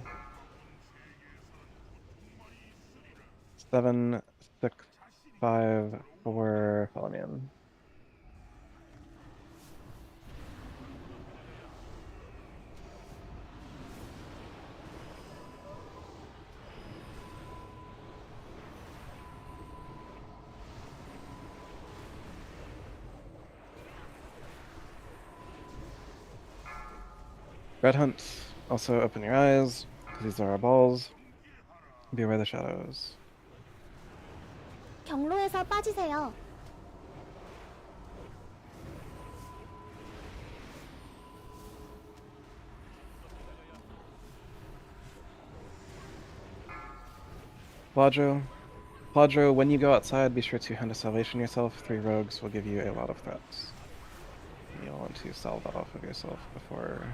7, 6, 5, 4, follow me in. Red Hunt, also open your eyes, because these are our balls. Beware the shadows. 경로에서 빠지세요. Pladro, when you go outside, be sure to Hand of Salvation yourself. 3 rogues will give you a lot of threats. You'll want to salve that off of yourself before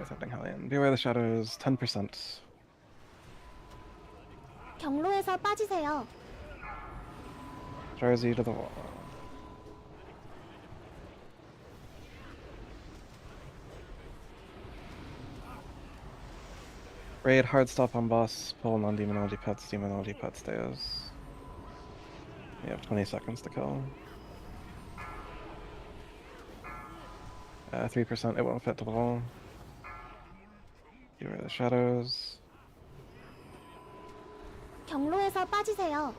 attempting Hellion. Beware the shadows, 10%. 경로에서 빠지세요. Drives you to the wall. Raid, hard stop on boss, pull non-demonology pets, demonology pet stays. We have 20 seconds to kill. 3%, it won't fit to the wall. Beware the shadows. 경로에서 빠지세요.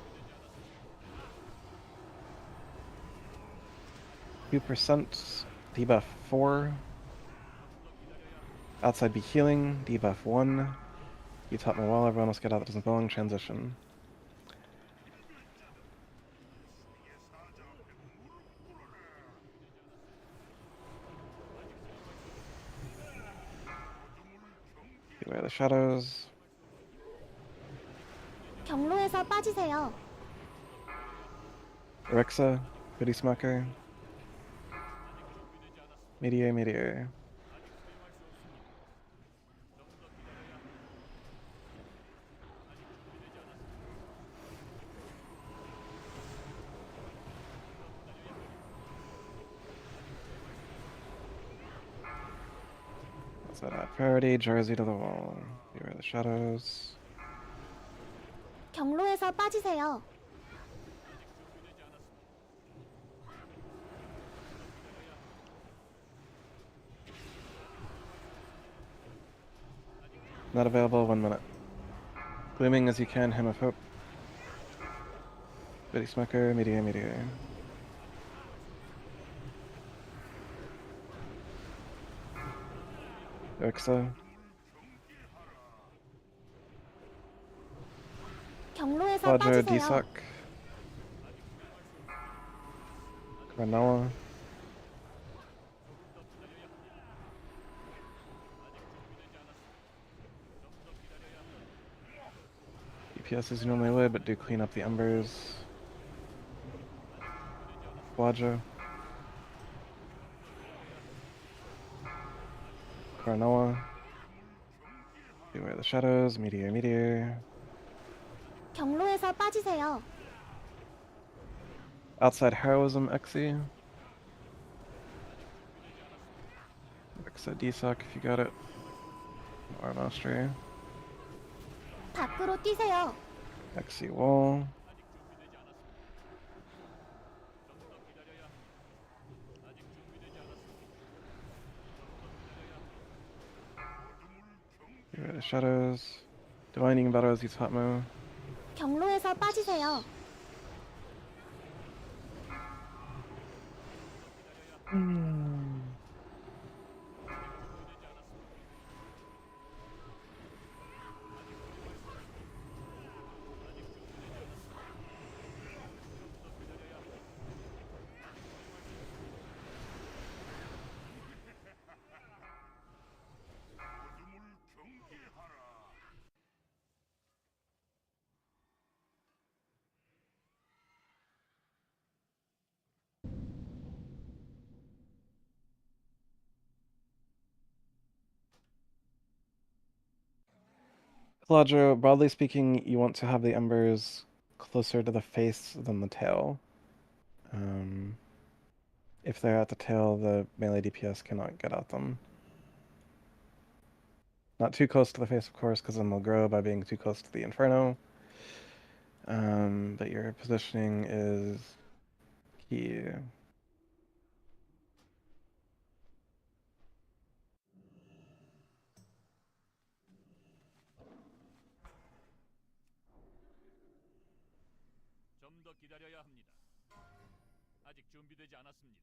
2%, debuff 4. Outside be healing, debuff 1. You top my wall, everyone else get out that doesn't belong, transition. Beware the shadows. 경로에서 빠지세요. Alexa, Goody Smoker. Meteor, Meteor. What's that at? Priority, Jersey to the wall. Beware the shadows. 경로에서 빠지세요. Not available, 1 minute. Glooming as you can, Hymn of Hope. Goody Smoker, Meteor, Meteor. Alexa. 경로에서 Quadro, 빠지세요. Desuck. Cronulla. DPS as you normally would, but do clean up the embers. Quadro. Cronulla. Beware the shadows, Meteor, Meteor. 경로에서 빠지세요. Outside Heroism, Exy. Exa Desuck if you got it. Or Mastery. 밖으로 뛰세요. Exy Wall. Beware the shadows. Divining Battles, use Hotmo. 경로에서 빠지세요. Caladro, broadly speaking, you want to have the embers closer to the face than the tail. If they're at the tail, the melee DPS cannot get at them. Not too close to the face, of course, because then they'll grow by being too close to the Inferno. But your positioning is key. 좀 더 기다려야 합니다. 아직 준비되지 않았습니다.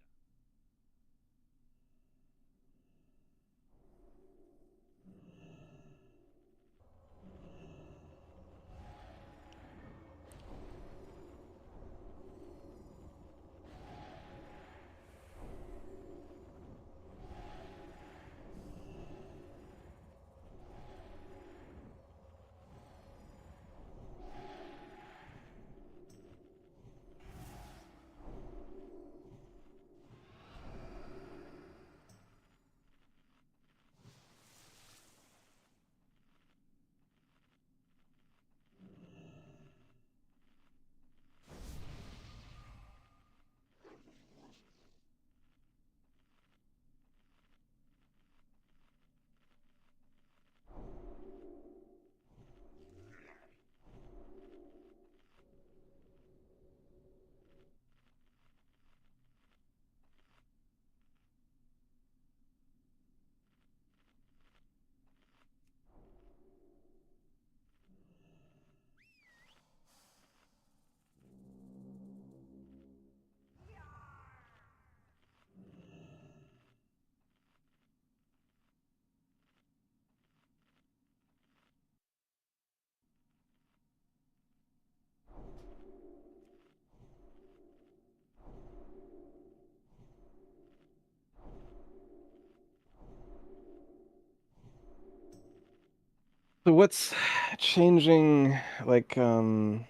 So what's changing, like, like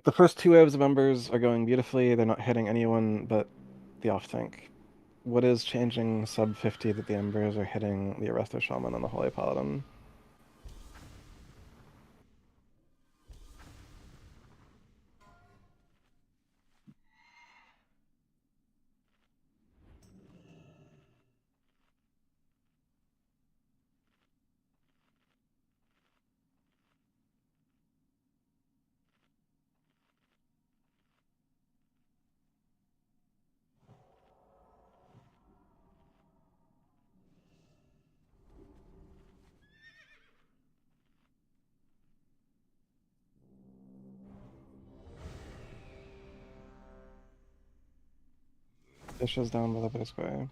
the first two waves of members are going beautifully. They're not hitting anyone but the off tank. What is changing sub 50 that the embers are hitting the Arresto Shaman and the Holy Paladin? Dishes down by the base way.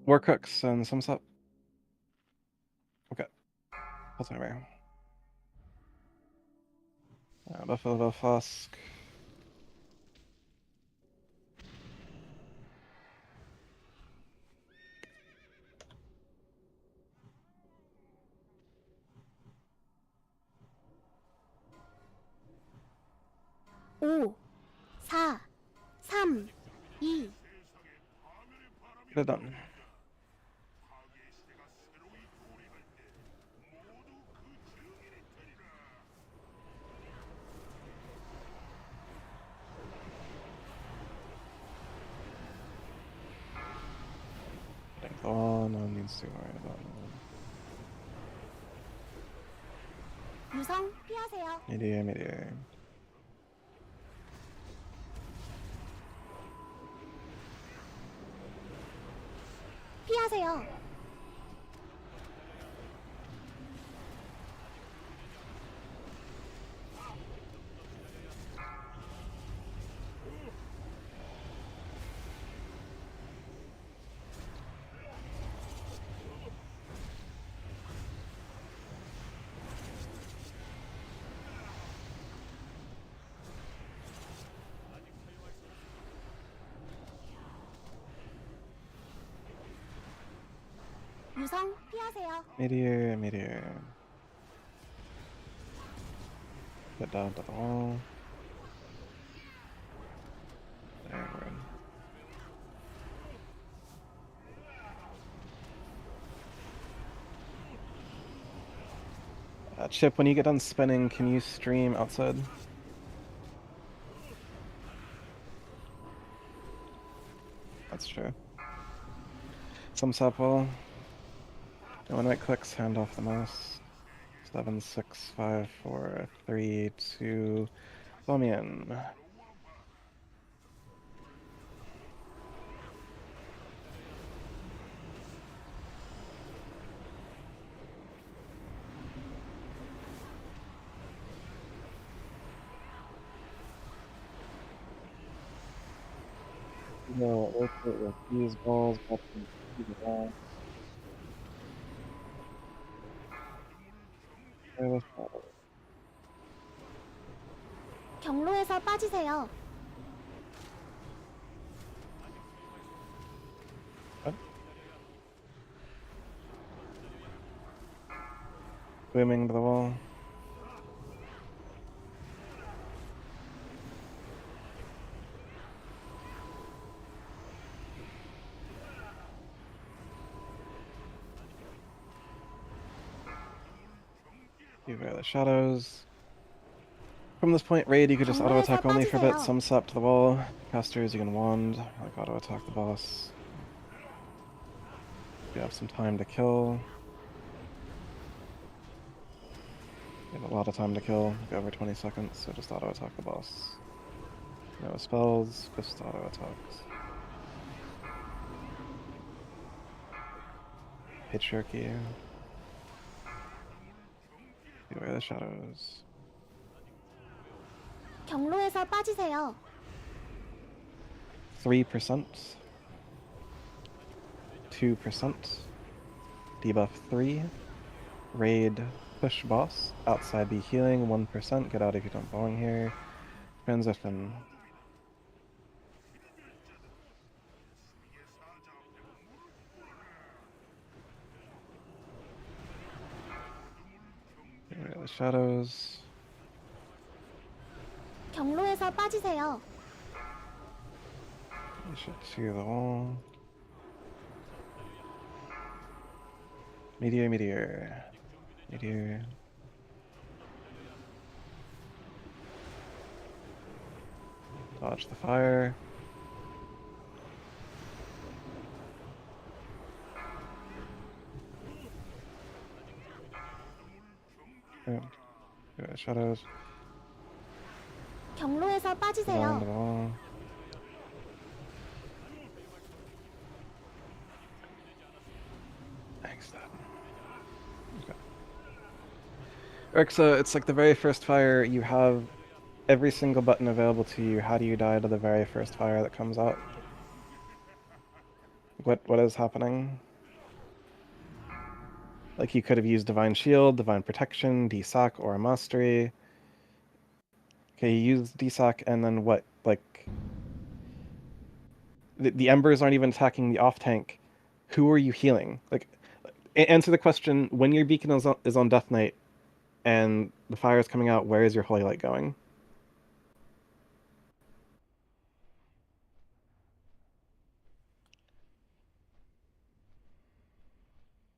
War cooks and some stuff. Okay. What's over? Buffalo Flask. 오, 4, 3, 2, They're done. Oh, no one needs to worry about it. 유성 피하세요. Meteor. 피하세요. 유성 피하세요. Meteor. Get down to the wall. There, we're in. Chip, when you get done spinning, can you stream outside? That's true. Some supple. And when it clicks, hand off the mouse. 7, 6, 5, 4, 3, 2. Blow me in. No, rotate with these balls up to the wall. 경로에서 빠지세요. Booming to the wall. Beware the shadows. From this point, raid, you could just auto attack only for a bit. Some sap to the wall. Casters, you can wand, like auto attack the boss. You have some time to kill. You have a lot of time to kill, like over 20 seconds, so just auto attack the boss. No spells, just auto attacks. Patriarchy. Beware the shadows. 경로에서 빠지세요. 3%. 2%. Debuff 3. Raid push boss. Outside be healing 1%. Get out if you don't belong here. Transition. Beware the shadows. 경로에서 빠지세요. You should see the wall. Meteor, meteor. Meteor. Dodge the fire. Yeah. Shadows. 경로에서 Behind the 빠지세요. wall. Thanks, Dad. Okay. Eric, so it's like the very first fire, you have every single button available to you. How do you die to the very first fire that comes out? What is happening? Like you could have used Divine Shield, Divine Protection, DSAC, or Mastery. Okay, you use DSAC and then what? Like the embers aren't even attacking the off tank. Who are you healing? Like answer the question, when your beacon is on Death Knight and the fire is coming out, where is your Holy Light going?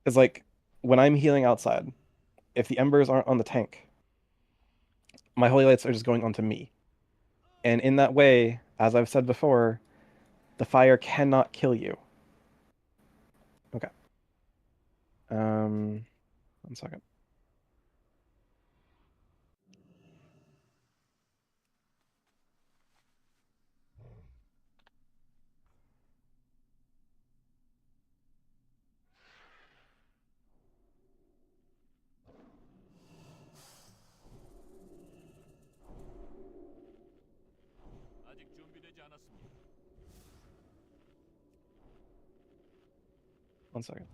It's like when I'm healing outside, if the embers aren't on the tank, my Holy Lights are just going onto me. And in that way, as I've said before, the fire cannot kill you. Okay. 1 second. 아직 준비되지 않았습니다. 1 second.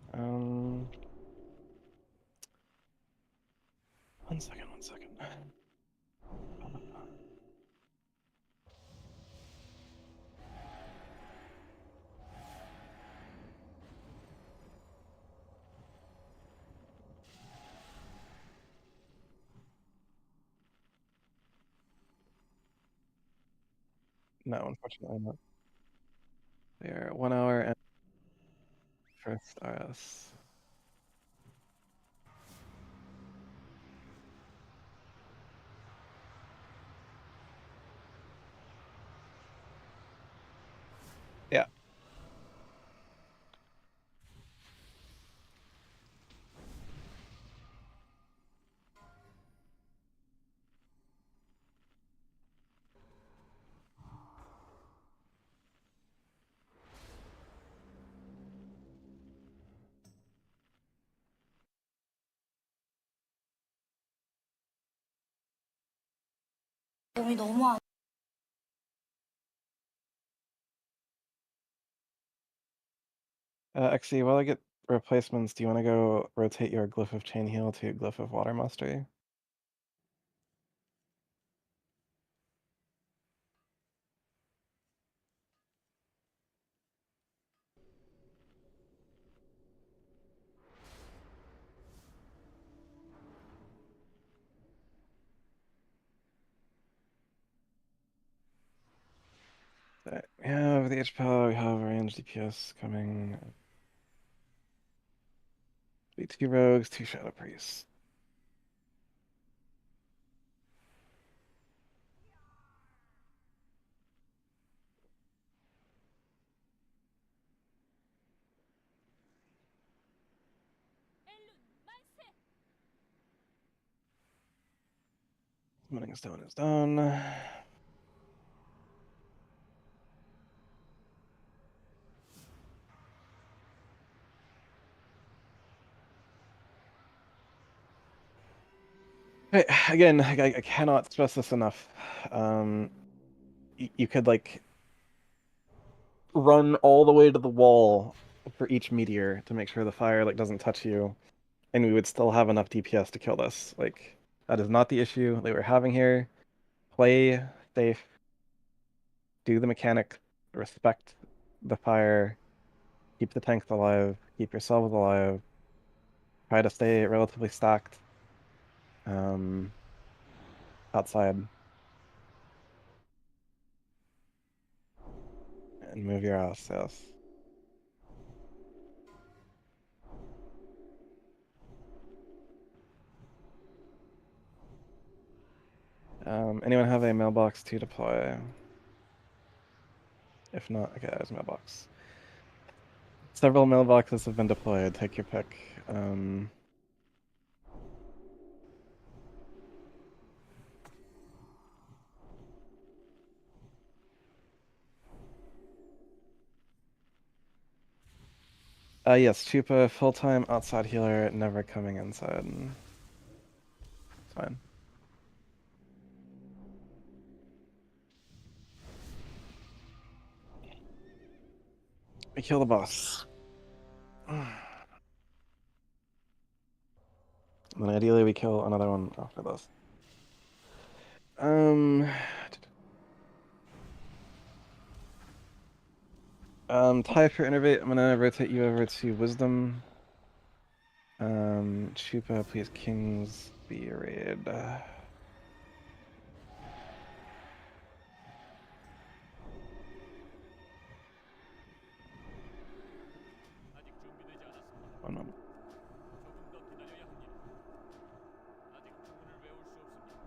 1 second, 1 second. No, unfortunately not. They are 1 hour and first RS. Yeah. 몸이 너무 안 XC, while I get replacements, do you want to go rotate your Glyph of Chain Heal to Glyph of Water Mastery? We have the HP, we have range DPS coming. Be 2 rogues, 2 shadow priests. Summoning stone is done. Again, I cannot stress this enough. You could like run all the way to the wall for each meteor to make sure the fire like doesn't touch you, and we would still have enough DPS to kill this. Like that is not the issue that we're having here. Play safe, do the mechanic, respect the fire, keep the tanks alive, keep yourselves alive, try to stay relatively stacked outside, and move your ass, yes. Anyone have a mailbox to deploy? If not, okay, there's a mailbox. Several mailboxes have been deployed. Take your pick. Yes, Chupa, full-time outside healer, never coming inside. It's fine. We kill the boss. And then ideally we kill another one after this. Tie for innervate, I'm gonna rotate you over to wisdom. Chupa, please kings be raid. 아직 준비되지 않았습니다. One moment. 조금 더 기다려야 합니다. 아직 주문을 외울 수 없습니다.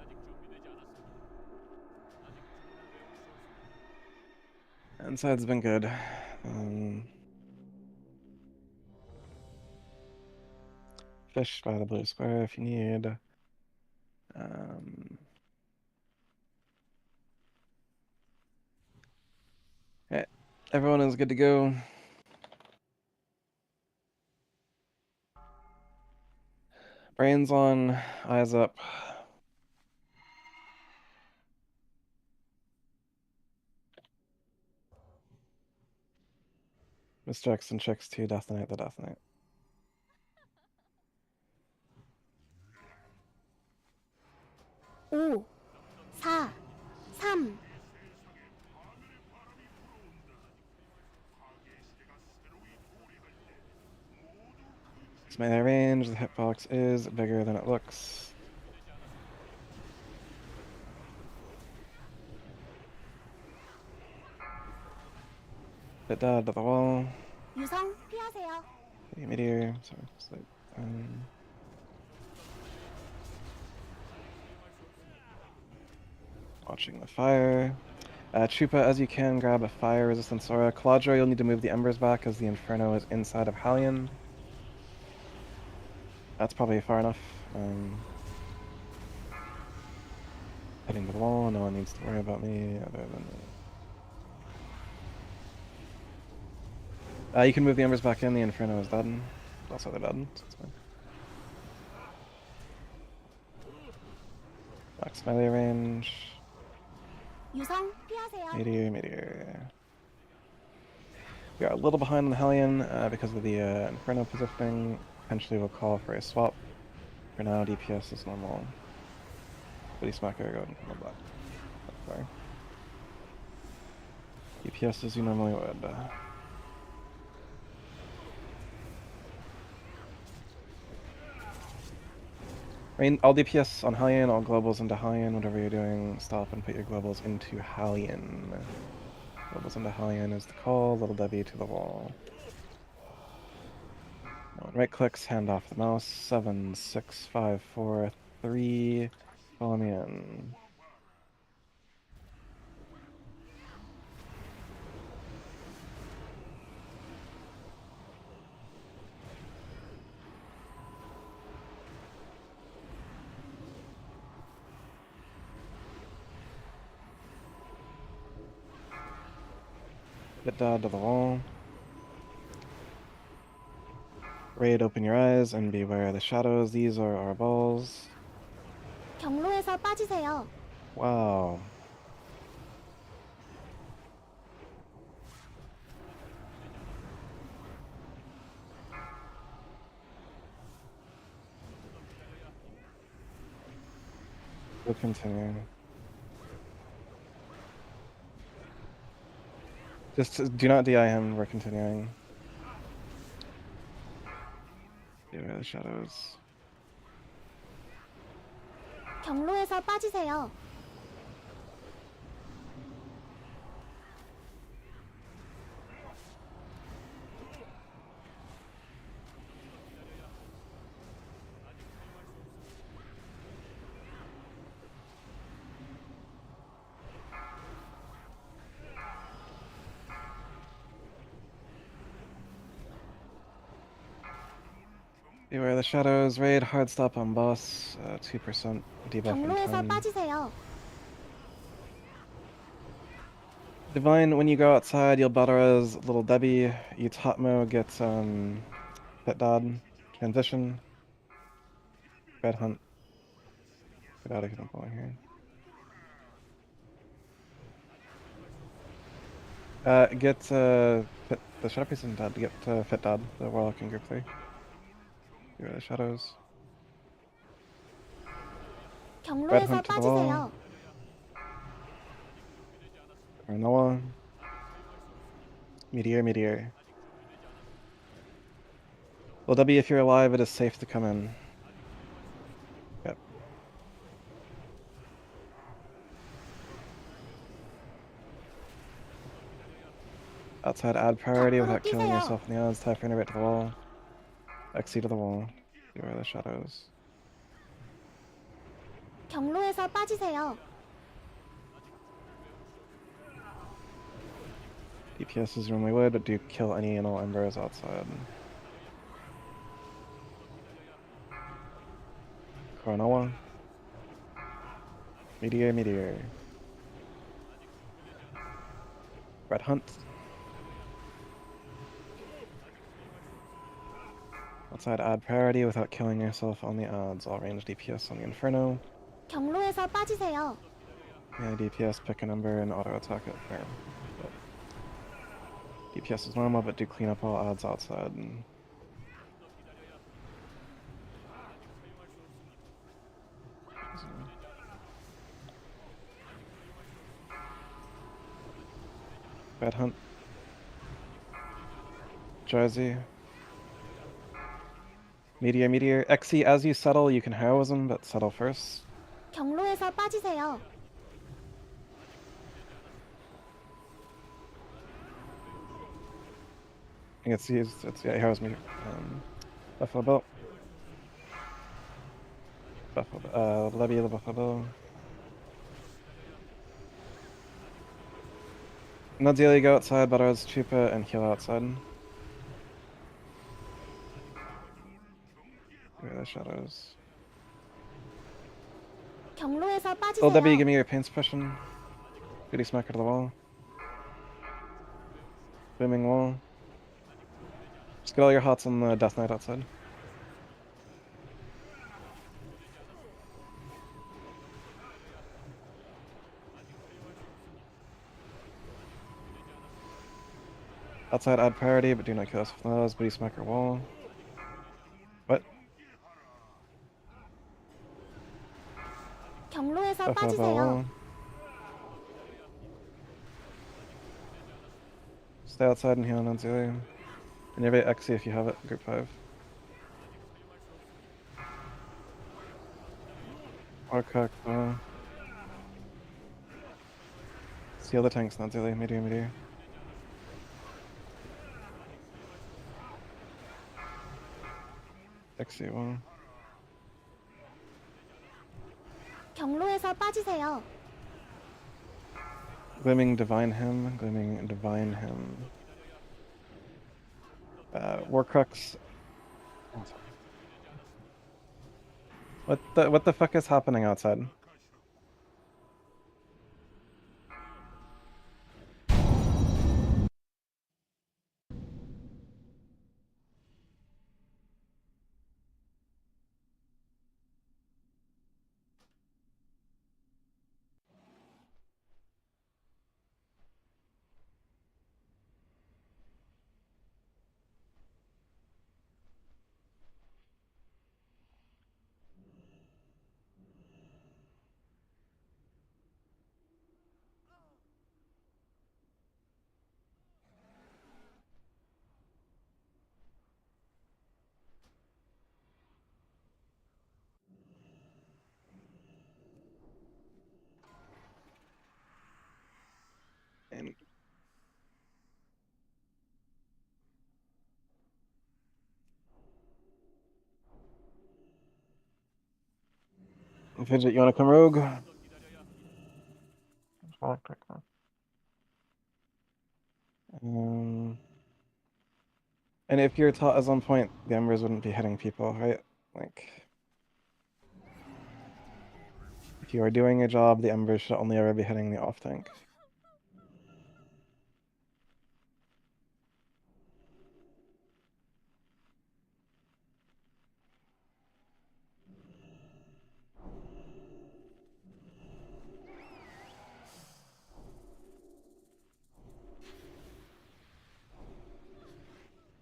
아직 준비되지 않았습니다. 아직 주문을 외울 수 없습니다. Inside's been good. Fish by the blue square if you need. Okay, everyone is good to go. Brains on, eyes up. Mr. Jackson checks to detonate the detonate. 오, 4, 3, It's melee range, the hitbox is bigger than it looks. Bit dead to the wall. 유성 피하세요. Meteor, sorry, just like, watching the fire. Chupa, as you can, grab a fire resistant Sora. Caladro, you'll need to move the embers back as the Inferno is inside of Hallion. That's probably far enough. Heading to the wall, no one needs to worry about me other than me. You can move the embers back in, the Inferno is dead. Also they're dead, so it's fine. Max melee range. 유성 피하세요. Meteor. We are a little behind on the Hellion because of the Inferno positioning. Potentially we'll call for a swap. For now, DPS is normal. Buddy Smacker, go ahead and come back. Sorry. DPS as you normally would. I mean, all DPS on Hellion, all globals into Hellion, whatever you're doing, stop and put your globals into Hellion. Globals into Hellion is the call, little Debbie to the wall. Right clicks, hand off the mouse, 7, 6, 5, 4, 3, follow me in. Bit dot to the wall. Raid, open your eyes and beware of the shadows. These are our balls. 경로에서 빠지세요. Wow. We'll continue. Just do not DI him, we're continuing. Beware of the shadows. 경로에서 빠지세요. Beware of the shadows. Raid, hard stop on boss. 2% debuff in 경로에서 time. 빠지세요. Divine, when you go outside, you'll battle as Little Debbie. Utatmo gets Pit Dod, Transition, Red Hunt. Get out of here, I'm falling here. Get the Shadow Priest and Dod to get Fit Dod, the Warlock in Group 3. Beware of the shadows. 경로에서 hunt to the wall. 빠지세요. Noah. Meteor. Well, W, if you're alive, it is safe to come in. Yep. Outside, add priority without killing 뛰세요. yourself in the odds. Type right to the wall. XC to the wall. Beware of the shadows. 경로에서 빠지세요. DPS is normally would, but do kill any and all embers outside. Koronawa. Meteor. Red Hunt. Outside, add priority without killing yourself on the odds. All range DPS on the Inferno. 경로에서 빠지세요. Yeah, DPS, pick a number and auto attack it there. But DPS is normal, but do clean up all odds outside. And Red Hunt. Jersey. Meteor. XC, as you settle, you can heroism, but settle first. 경로에서 빠지세요. I think it's yeah, heroes meteor. Buffalo Bill. Levy the Buffalo Bill. Nadzieli, go outside, Butters, Chupa, and heal outside. Where are the shadows? 경로에서 빠지세요. Oh, W, give me your pain suppression. Goody smacker to the wall. Booming wall. Just get all your hots on the Death Knight outside. Outside, add priority, but do not kill us with those. Booty smacker wall. What? 경로에서 Buffalo Bill 빠지세요. wall. Stay outside and heal on Zilly. And you have XC if you have it, group 5. Warcock, seal the tanks, not Zilly. Meteor. XC wall. 경로에서 빠지세요. Gleaming Divine Him. Warcrux. What the fuck is happening outside? fine. Fidget, you wanna come rogue? And if you're taught as on point, the embers wouldn't be hitting people, right? Like, if you are doing a job, the embers should only ever be hitting the off tank.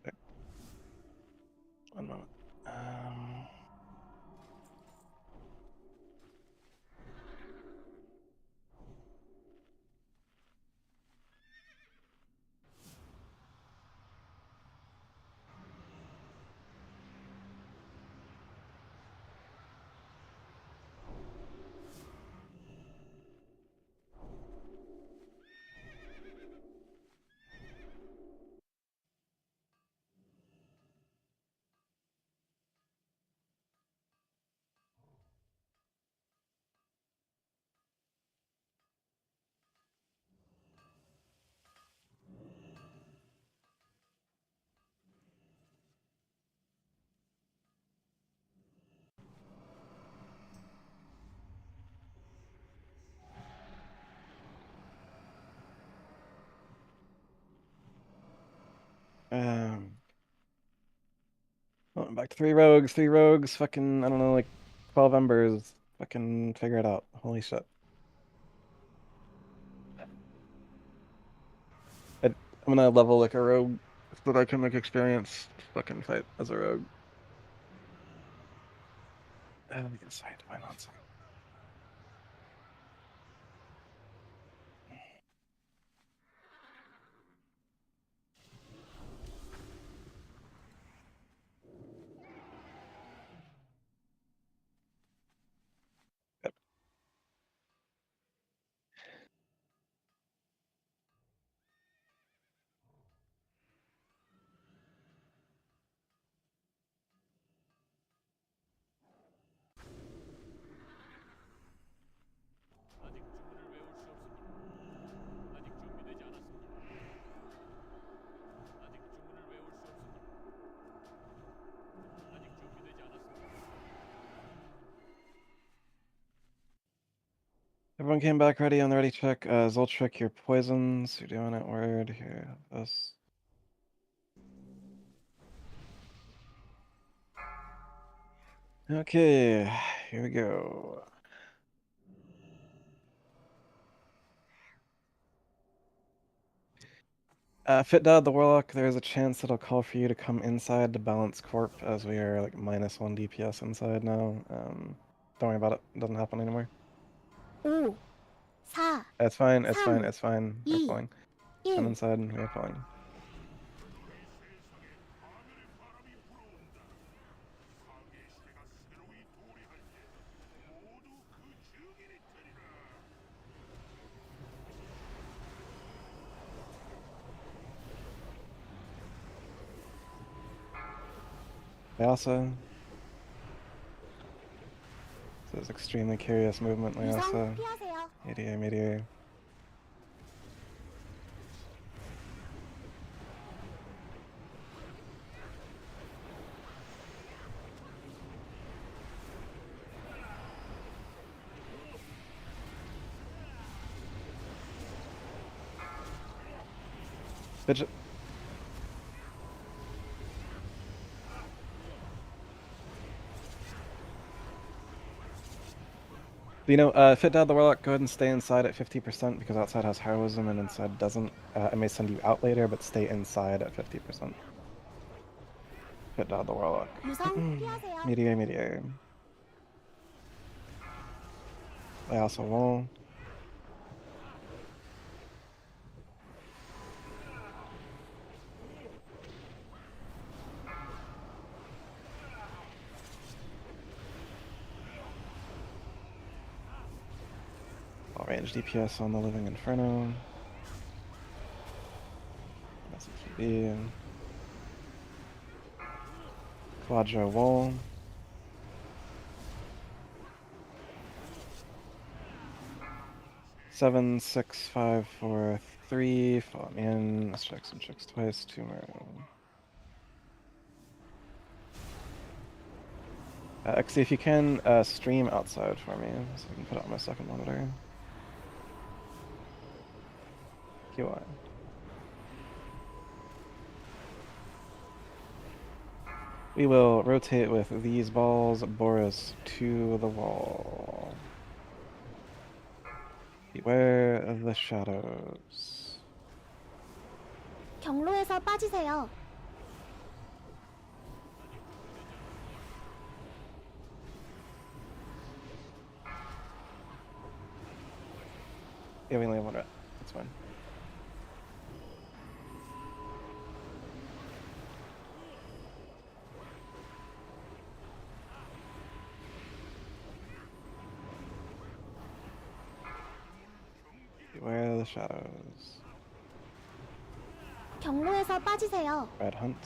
Okay. 1 moment. Well, back to 3 rogues, fucking, I don't know, like 12 embers. Fucking figure it out. Holy shit. I'm gonna level like a rogue so that I can like experience fucking fight as a rogue. Inside, why not? Yep. 아직 주문을 외울 수 없습니다. 아직 준비되지 않았습니다. 아직 주문을 외울 수 없습니다. 아직 준비되지 않았습니다. Everyone came back ready on the ready check. Zoltrick, your poisons. You're doing it. Word here. This. Okay, here we go. Fit Dad the Warlock, there's a chance that I'll call for you to come inside to balance Corp as we are like -1 DPS inside now. Don't worry about it. It doesn't happen anymore. 5, 4, It's fine, it's fine, 3, it's fine. We're 2, pulling. Come 1. inside and we're pulling. Lyasa. This is extremely curious movement, 유성 Lyasa. 피하세요. Meteor. Fidget. Fit Dad the Warlock, go ahead and stay inside at 50% because outside has heroism and inside doesn't. I may send you out later, but stay inside at 50%. Fit Dad the Warlock. 유성 피하세요. Meteor. I also won't. All range DPS on the Living Inferno. the Quadra wall. Seven, 6, 5, 4, 3. Follow me in. Strikes and checks twice. 2 more. Actually, if you can, stream outside for me, so I can put it on my second monitor. QI. We will rotate with these balls, Boris, to the wall. Beware of the shadows. 경로에서 빠지세요. Yeah, we only have one red. That's fine. Beware of the shadows. 경로에서 빠지세요. Red hunt.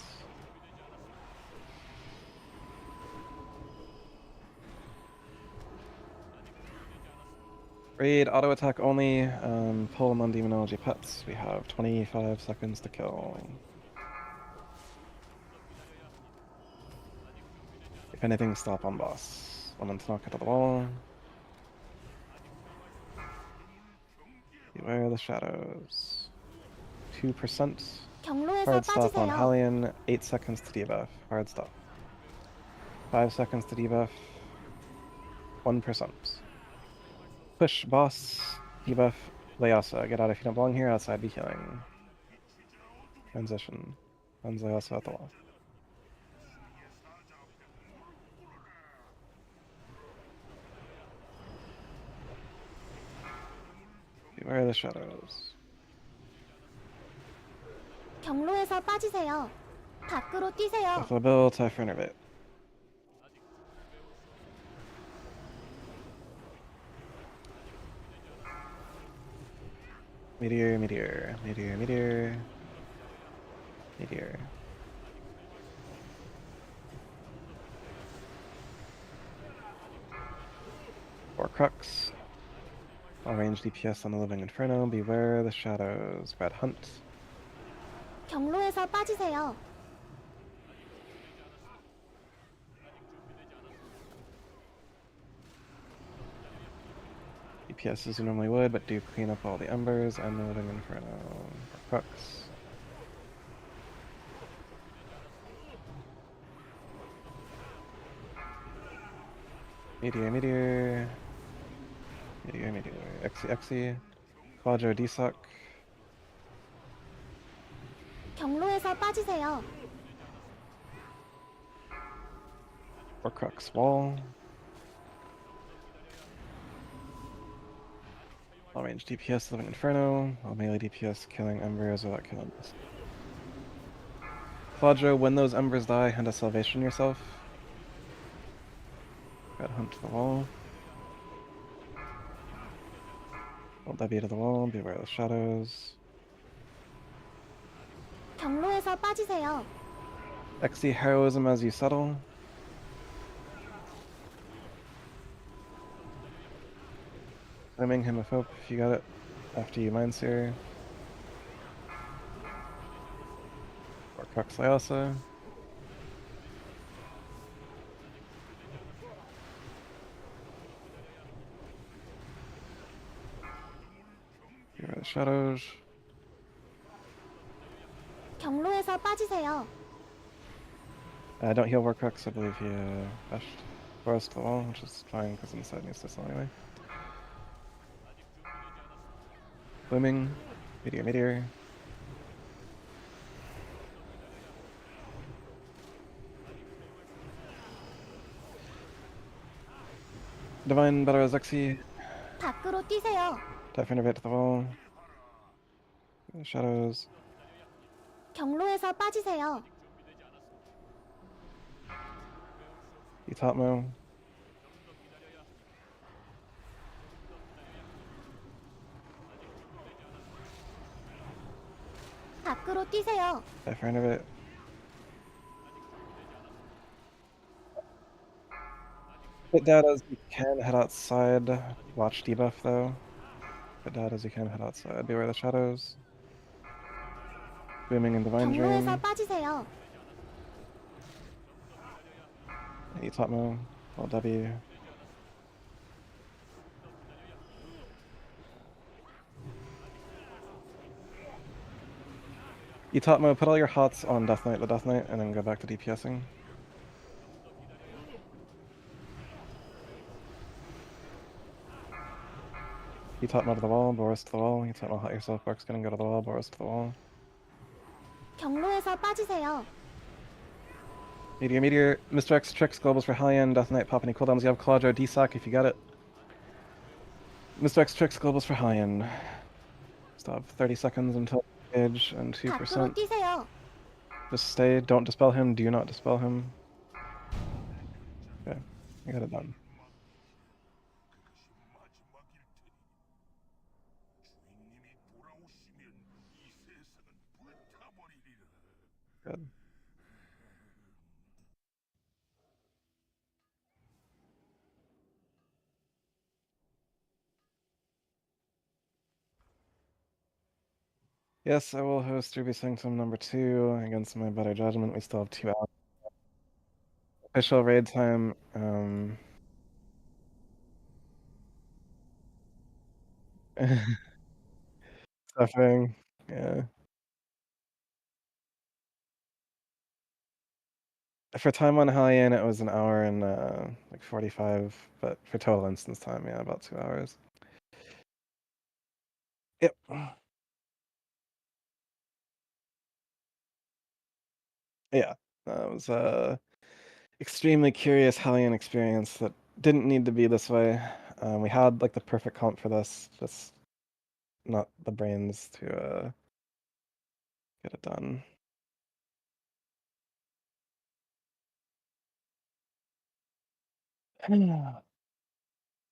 Raid auto attack only. Pull non-demonology pets. We have 25 seconds to kill. If anything, stop on boss. One to knock it to the wall. Beware the shadows. 2%. 경로에서 Hard stop on 빠지세요. Hellion. 8 seconds to debuff. Hard stop. 5 seconds to debuff. 1%. Push boss. Debuff. Layasa. Get out if you don't belong here. Outside, be healing. Transition. Runs Layasa at the wall. Beware the shadows. 경로에서 빠지세요. 밖으로 뛰세요. Buffalo Bill, Typhoon Innervate. Meteor, meteor, meteor, meteor, meteor. Four Crux. All range DPS on the Living Inferno. Beware the shadows. Red Hunt. 경로에서 빠지세요. DPS as you normally would, but do clean up all the embers and the Living Inferno. Four Crux. Meteor, meteor. Meteor, meteor. Exy, exy. Quadro, Desuck. 경로에서 빠지세요. Four Crux, wall. All range DPS, Living Inferno. All melee DPS, killing embers without killing us. Quadro, when those embers die, hand a salvation yourself. Red Hunt to the wall. Hold W to the wall, beware of the shadows. 경로에서 빠지세요. XC heroism as you settle. Swimming him of hope if you got it after you Mindseer. Or Crux Lyasa. Beware the shadows. 경로에서 빠지세요. Don't heal Warcrux, I believe he bashed Boros to the wall, which is fine because inside needs this anyway. Blooming, meteor, meteor. Divine Battle Zexy, 밖으로 뛰세요. Typhoon Innervate to the wall. Shadows. 경로에서 빠지세요. Itatmo. 밖으로 뛰세요. Typhoon Innervate. Bit dead as you can, head outside. Watch debuff though. Bit dead as you can, head outside. Beware the shadows. Booming in Divine 경로에서 Dream. 빠지세요. Eat Topmo. Alt W. Eat Topmo, put all your hots on Death Knight, the Death Knight, and then go back to DPSing. Eat Topmo to the wall, Boris to the wall. Eat Topmo, hot yourself, Bark's gonna go to the wall, Boris to the wall. 경로에서 빠지세요. Meteor, Mr. X, Tricks, Globals for Hellion, Death Knight, pop any cooldowns. You have Claudio, DSOC if you got it. Mr. X, Tricks, Globals for Hellion. Stop 30 seconds until age and 밖으로 2%. 뛰세요. Just stay, don't dispel him, do not dispel him. Okay, I got it done. Good. Yes, I will host Ruby Sanctum number 2 against my better judgment. We still have 2 hours. Official raid time. Suffering. Yeah. For time on Hellion, it was an hour and like 45, but for total instance time, yeah, about 2 hours. Yep. Yeah, that was extremely curious Hellion experience that didn't need to be this way. We had like the perfect comp for this, just not the brains to get it done.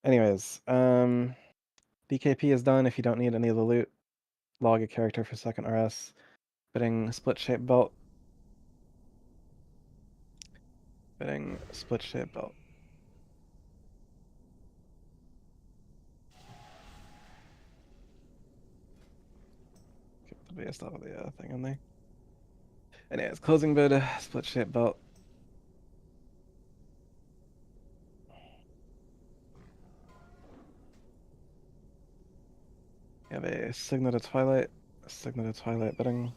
Anyways, BKP is done. If you don't need any of the loot, log a character for second RS. Bidding split shape belt. Bidding split shape belt. Keep the base off of the thing in there. Anyways, closing bid, split shape belt. You have a Signet of Twilight. Signet of Twilight bidding.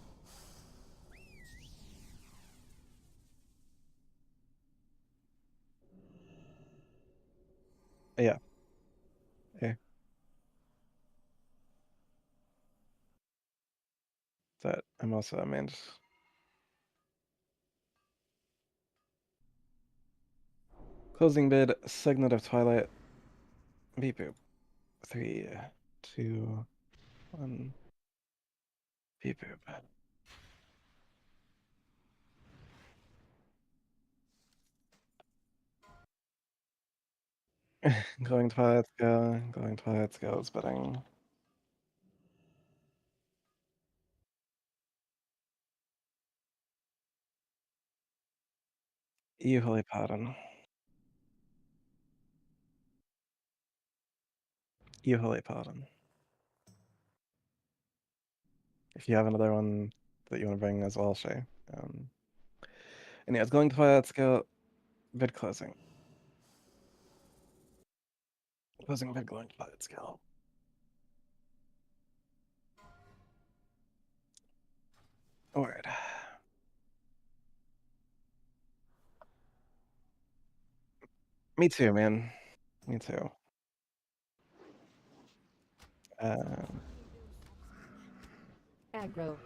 Yeah. Okay. That I'm also a man. Closing bid, Signet of Twilight. Beep boop. 3, 2, 1. Beep boop. Going Twilight Scale. Going Twilight Scale is bidding. You Holy Paladin. You Holy Paladin. If you have another one that you want to bring as well, Shay. And yeah, it's going to Twilight Scale. Bid closing. Closing bid going to Twilight Scale. Word. Me too, man. Me too. Aggro.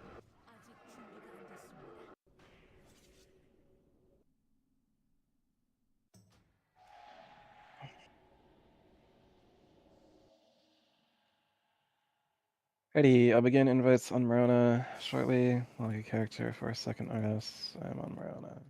Ready, I'll begin invites on Morona shortly. Log a character for a second RS. I'm on Morona.